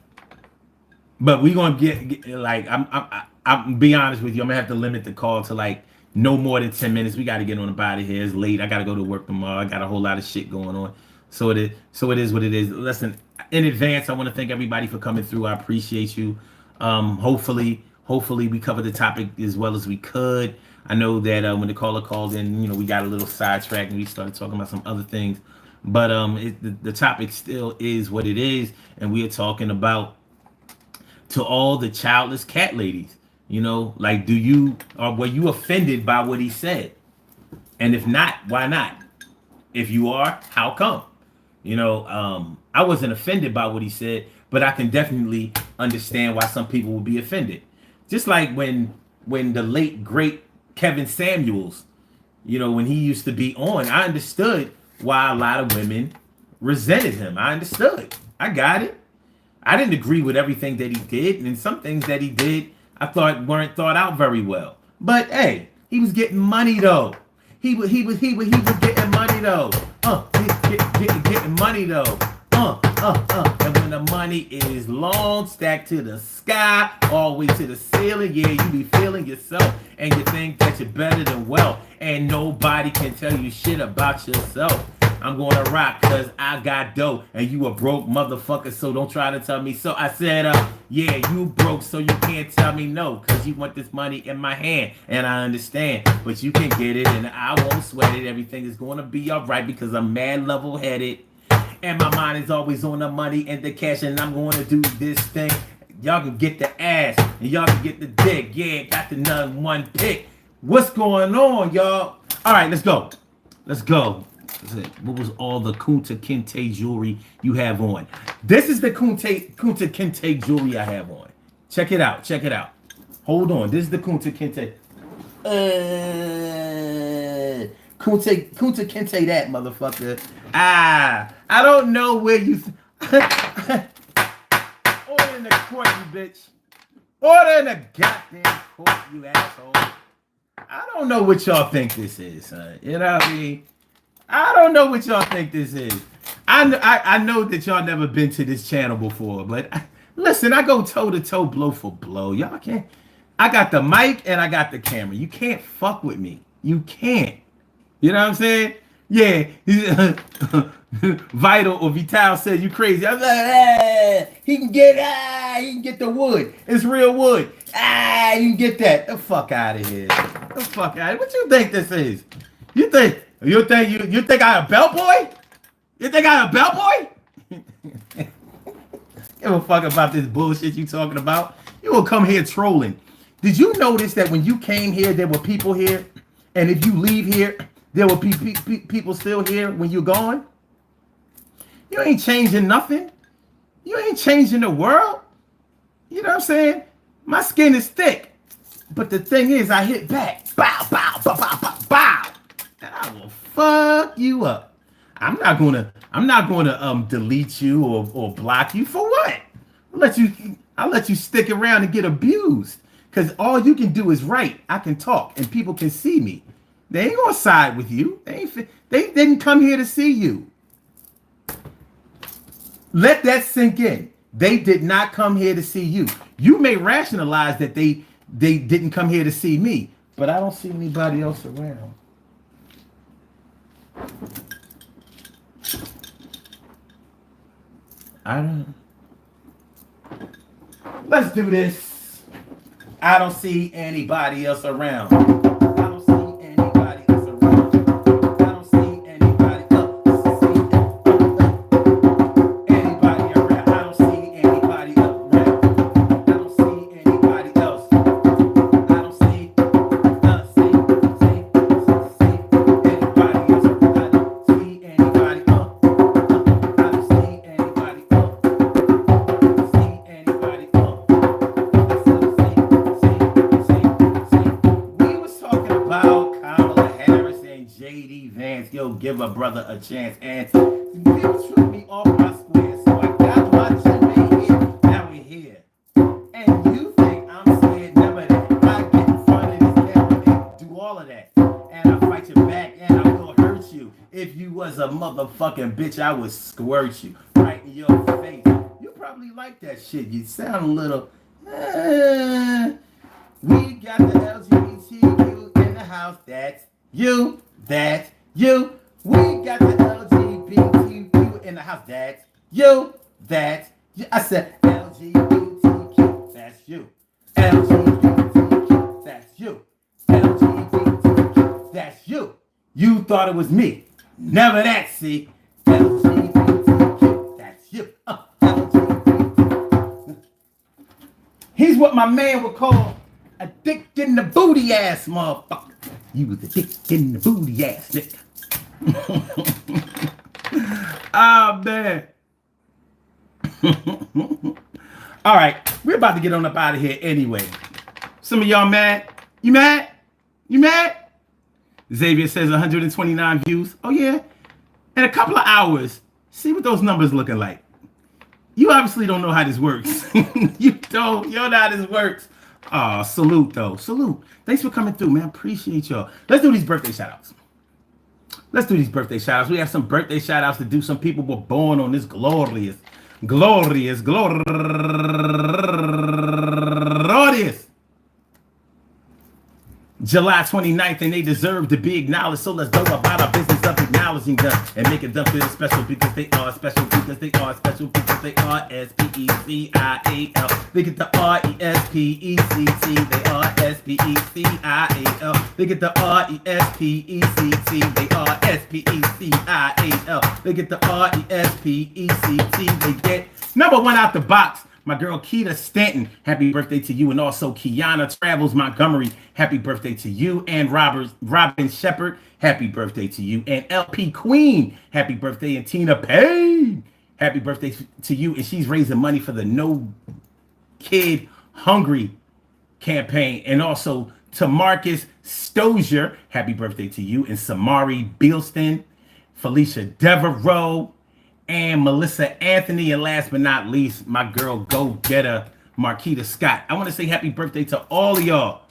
but we gonna get like, I'm be honest with you, I'm gonna have to limit the call to like no more than 10 minutes. We got to get on about it here. It's late. I got to go to work tomorrow. I got a whole lot of shit going on. So it is what it is. Listen, in advance, I want to thank everybody for coming through. I appreciate you. Hopefully we covered the topic as well as we could. I know that when the caller called in, you know, we got a little sidetracked and we started talking about some other things. But the topic still is what it is, and we are talking about to all the childless cat ladies. You know, like, were you offended by what he said? And if not, why not? If you are, how come? I wasn't offended by what he said, but I can definitely understand why some people would be offended. Just like when the late great Kevin Samuels, when he used to be on, I understood why a lot of women resented him. I understood. I got it. I didn't agree with everything that he did, and some things that he did I thought weren't thought out very well. But hey, he was getting money though. He was getting money though. Getting money though. And when the money is long, stacked to the sky, all the way to the ceiling, yeah, you be feeling yourself, and you think that you're better than well, and nobody can tell you shit about yourself. I'm gonna rock cause I got dough and you a broke motherfucker, so don't try to tell me so. I said, yeah, you broke, so you can't tell me no, cause you want this money in my hand, and I understand, but you can get it and I won't sweat it. Everything is gonna be alright because I'm mad level-headed, and my mind is always on the money and the cash, and I'm gonna do this thing. Y'all can get the ass and y'all can get the dick. Yeah, got the number one pick. What's going on, y'all? Alright, let's go. What was all the Kunta Kinte jewelry you have on? This is the Kunta Kinte jewelry I have on. Check it out. Hold on. This is the Kunta Kinte. Kunta Kinte that motherfucker. I don't know where you... Order in the court, you bitch. Order in the goddamn court, you asshole. I don't know what y'all think this is, son. You know what I mean? I don't know what y'all think this is. I know that y'all never been to this channel before, but listen, I go toe to toe, blow for blow. Y'all can't. I got the mic and I got the camera. You can't fuck with me. You can't. You know what I'm saying? Yeah. Vital or Vital said you crazy. I'm like, he can get the wood. It's real wood. You can get that. The fuck out of here. The fuck out of here. What you think this is? You think I a belt boy? You think I a belt boy? Give a fuck about this bullshit you talking about. You will come here trolling. Did you notice that when you came here, there were people here? And if you leave here, there will be people still here when you're gone? You ain't changing nothing. You ain't changing the world. You know what I'm saying? My skin is thick. But the thing is, I hit back. Bow, bow, bow, bow, bow, bow. And I will fuck you up. I'm not gonna delete you or block you for what? I'll let you stick around and get abused. Cause all you can do is write. I can talk and people can see me. They ain't gonna side with you. They didn't come here to see you. Let that sink in. They did not come here to see you. You may rationalize that they didn't come here to see me, but I don't see anybody else around. Let's do this. I don't see anybody else around. I don't see anybody else around. I don't see anybody else. Anybody around. I don't see anybody else around. I don't see anybody else. I don't see anybody else. I don't see anybody else. I don't see anybody else. We was talking about Kamala Harris and JD Vance. Yo, give a brother a chance. And people threw me off my square. So I got my teammate here. Now we're here. And you think I'm scared? Never that. I get in front of this camera and do all of that. And I fight you back and I will hurt you. If you was a motherfucking bitch, I would squirt you right in your face. You probably like that shit. You sound a little... We got the LGBTQ in the house. That's you. That's you. We got the LGBTQ in the house. That's you. That's you. I said LGBTQ. That's you. LGBTQ. That's you. LGBTQ. That's you. You thought it was me. Never that, see? LGBTQ. That's you. LGBTQ. He's what my man would call a dick in the booty ass motherfucker. You was a dick in the booty ass nigga. Oh man. All right, we're about to get on up out of here anyway. Some of y'all mad? You mad? You mad? Xavier says 129 views. Oh yeah. In a couple of hours, see what those numbers looking like. You obviously don't know how this works. You don't. You don't know how this works. Oh, salute though. Salute. Thanks for coming through, man. Appreciate y'all. Let's do these birthday shout outs. Let's do these birthday shout outs. We have some birthday shout outs to do. Some people were born on this glorious July 29th, and they deserve to be acknowledged. So let's go about our business of acknowledging them and making them feel special because they are special, because they are special, because they are S-P-E-C-I-A-L. They get the R-E-S-P-E-C-T. They are S-P-E-C-I-A-L. They get the R-E-S-P-E-C-T. They are S-P-E-C-I-A-L. They get the R-E-S-P-E-C-T. They get number one out the box. My girl Keita Stanton, happy birthday to you. And also Kiana Travels Montgomery, happy birthday to you. And Robin Shepard, happy birthday to you. And LP Queen, happy birthday. And Tina Payne, happy birthday to you. And she's raising money for the No Kid Hungry campaign. And also to Marcus Stozier, happy birthday to you. And Samari Beelston, Felicia Devereaux, and Melissa Anthony, and last but not least, my girl go-getter, Marquita Scott. I want to say happy birthday to all of y'all.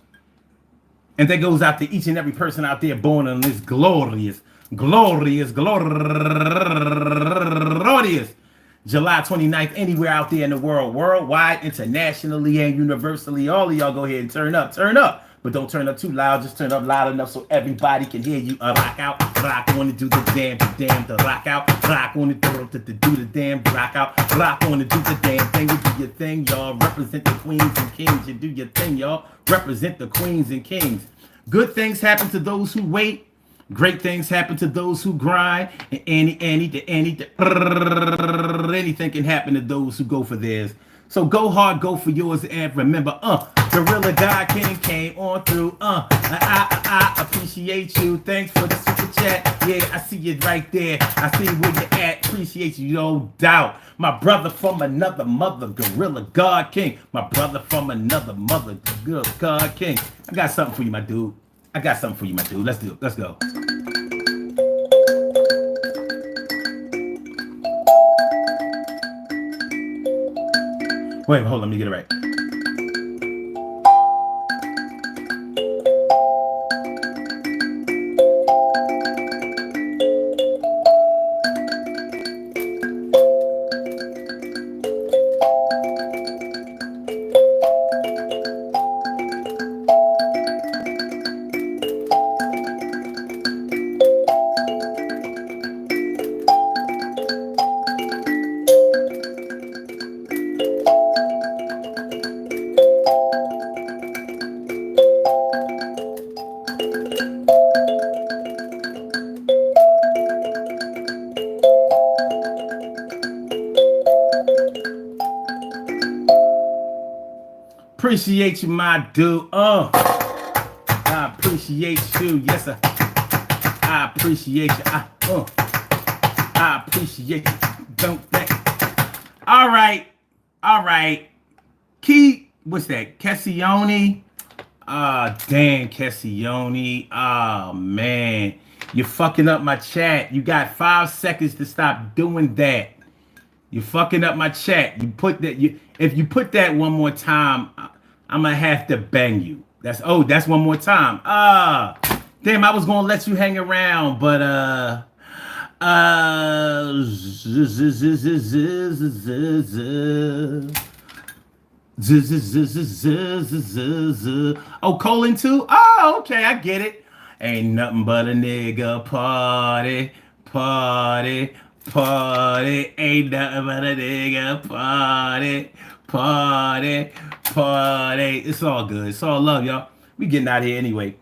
And that goes out to each and every person out there born on this glorious July 29th, anywhere out there in the world, worldwide, internationally, and universally. All of y'all go ahead and turn up. But don't turn up too loud. Just turn up loud enough so everybody can hear you. Rock out, rock on to do the damn, the rock out, rock on to do the damn, rock out, rock on to do the damn thing. You do your thing, y'all. Represent the queens and kings. You do your thing, y'all. Represent the queens and kings. Good things happen to those who wait. Great things happen to those who grind. And anything can happen to those who go for theirs. So go hard, go for yours, and remember, Gorilla God King came on through. I appreciate you. Thanks for the super chat. Yeah, I see you right there. I see where you at. Appreciate you, no doubt. My brother from another mother, Gorilla God King. My brother from another mother, Gorilla God King. I got something for you, my dude. Let's do it. Let's go. Wait, hold on, let me get it right. Appreciate you, my dude. I appreciate you. Yes, sir. I appreciate you. I appreciate you. Don't think. All right. Key, what's that? Cassione. Dan Cassione. Oh man, you're fucking up my chat. You got 5 seconds to stop doing that. You're fucking up my chat. You put that. If you put that one more time, I'm gonna have to bang you. That's one more time. Damn, I was gonna let you hang around, but colon 2. Oh, okay, I get it. Ain't nothing but a nigga party. Ain't nothing but a nigga party. It's all good. It's all love, y'all. We getting out of here anyway.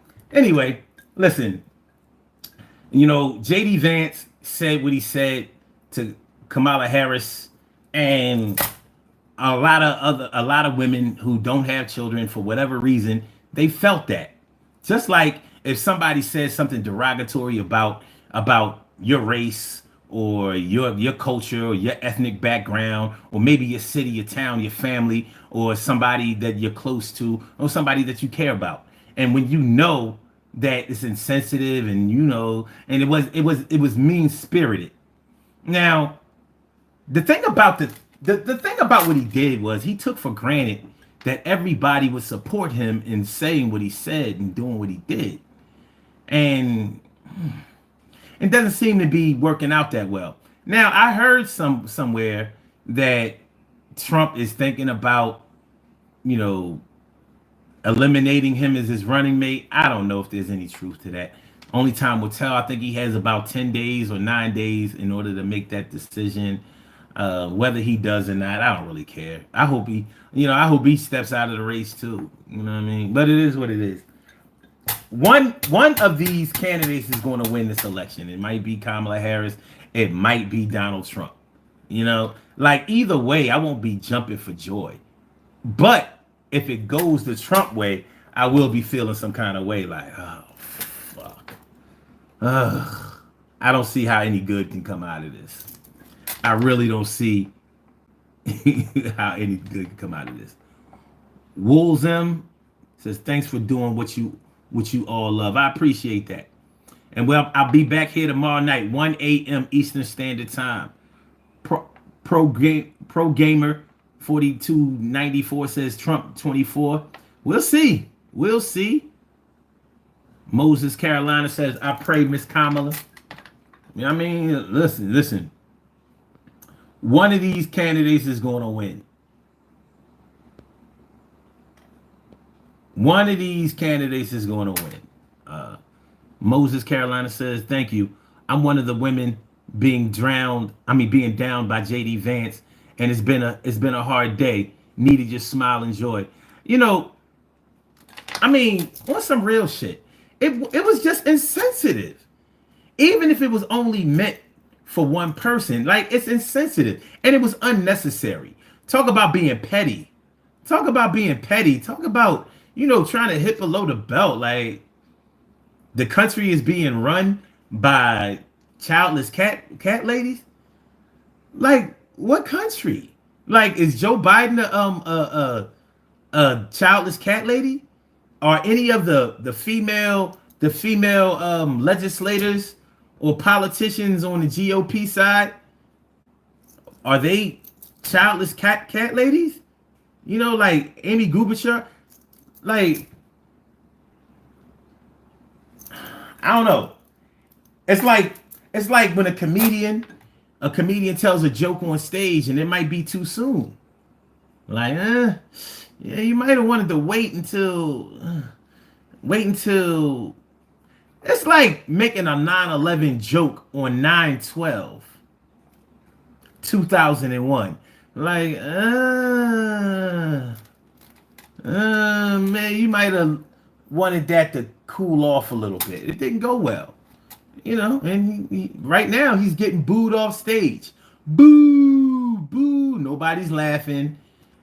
Listen. You know, JD Vance said what he said to Kamala Harris, and a lot of women who don't have children for whatever reason, they felt that. Just like if somebody says something derogatory about about your race or your culture or your ethnic background or maybe your city, your town, your family, or somebody that you're close to or somebody that you care about. And when you know that it's insensitive and and it was mean spirited. Now, the thing about the thing about what he did was he took for granted that everybody would support him in saying what he said and doing what he did. And it doesn't seem to be working out that well. Now, I heard somewhere that Trump is thinking about, you know, eliminating him as his running mate. I don't know if there's any truth to that. Only time will tell. I think he has about 10 days or 9 days in order to make that decision. Whether he does or not, I don't really care. I hope he steps out of the race too. You know what I mean? But it is what it is. One of these candidates is going to win this election. It might be Kamala Harris. It might be Donald Trump. Like either way, I won't be jumping for joy. But if it goes the Trump way, I will be feeling some kind of way like, oh, fuck. Ugh. I don't see how any good can come out of this. I really don't see how any good can come out of this. Wolves M says, thanks for doing what you all love. I appreciate that. And I'll be back here tomorrow night, 1 a.m. Eastern Standard Time. Pro Gamer 4294 says Trump 24. We'll see. We'll see. Moses Carolina says, I pray, Miss Kamala. I mean, listen. One of these candidates is going to win. One of these candidates is going to win. Moses Carolina says, thank you. I'm one of the women being downed by JD Vance, and it's been a hard day. Needed your smile and joy. On some real shit. It was just insensitive. Even if it was only meant for one person, like it's insensitive and it was unnecessary. Talk about being petty. Talk about trying to hit below the belt. Like the country is being run by childless cat ladies. Like what country? Like is Joe Biden a childless cat lady? Are any of the female legislators or politicians on the GOP side, are they childless cat ladies? Like Amy Klobuchar. Like, I don't know. It's like when a comedian tells a joke on stage and it might be too soon. Like, yeah, you might have wanted to wait until. It's like making a 9/11 joke on 9/12/2001. Like, man, you might have wanted that to cool off a little bit. It didn't go well, and right now he's getting booed off stage. Boo, boo. Nobody's laughing.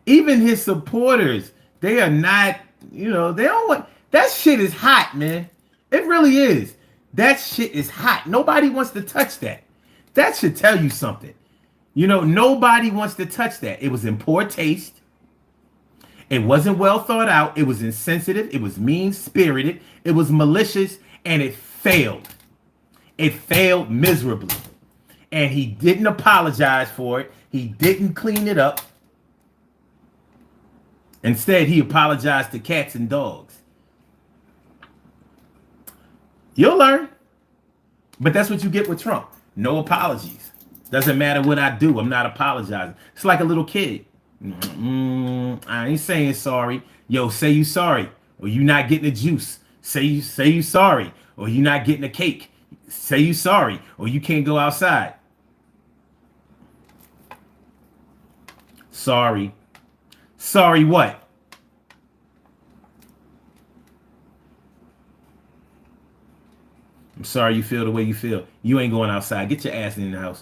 Even his supporters, they are not, they don't want, that shit is hot, man. It really is. That shit is hot. Nobody wants to touch that. That should tell you something. Nobody wants to touch that. It was in poor taste. It wasn't well thought out. It was insensitive. It was mean-spirited. It was malicious. And it failed. It failed miserably. And he didn't apologize for it. He didn't clean it up. Instead, he apologized to cats and dogs. You'll learn. But that's what you get with Trump. No apologies. Doesn't matter what I do. I'm not apologizing. It's like a little kid. I ain't saying sorry. Yo, say you sorry. Or you not getting the juice. Say you sorry. Or you not getting the cake. Say you sorry. Or you can't go outside. Sorry. Sorry what? I'm sorry you feel the way you feel. You ain't going outside. Get your ass in the house.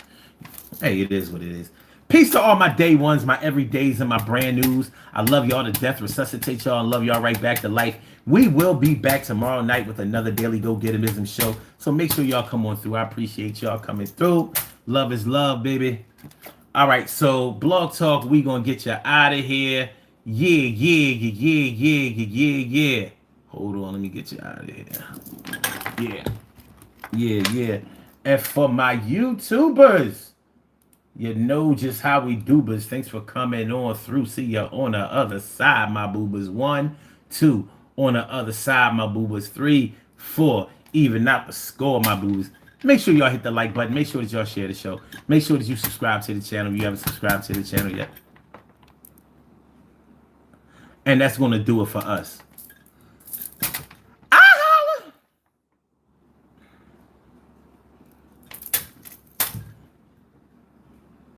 Hey, it is what it is. Peace to all my day ones, my everydays, and my brand news. I love y'all to death, resuscitate y'all, and love y'all right back to life. We will be back tomorrow night with another Daily Go Getimism show. So make sure y'all come on through. I appreciate y'all coming through. Love is love, baby. All right, so Blog Talk, we gonna get you out of here. Yeah. Hold on, let me get you out of here. Yeah. And for my YouTubers, you know just how we do, but thanks for coming on through. See ya on the other side, my boobas. 1, 2. On the other side, my boobas. 3, 4. Even out the score, my boobas. Make sure y'all hit the like button. Make sure that y'all share the show. Make sure that you subscribe to the channel if you haven't subscribed to the channel yet. And that's going to do it for us.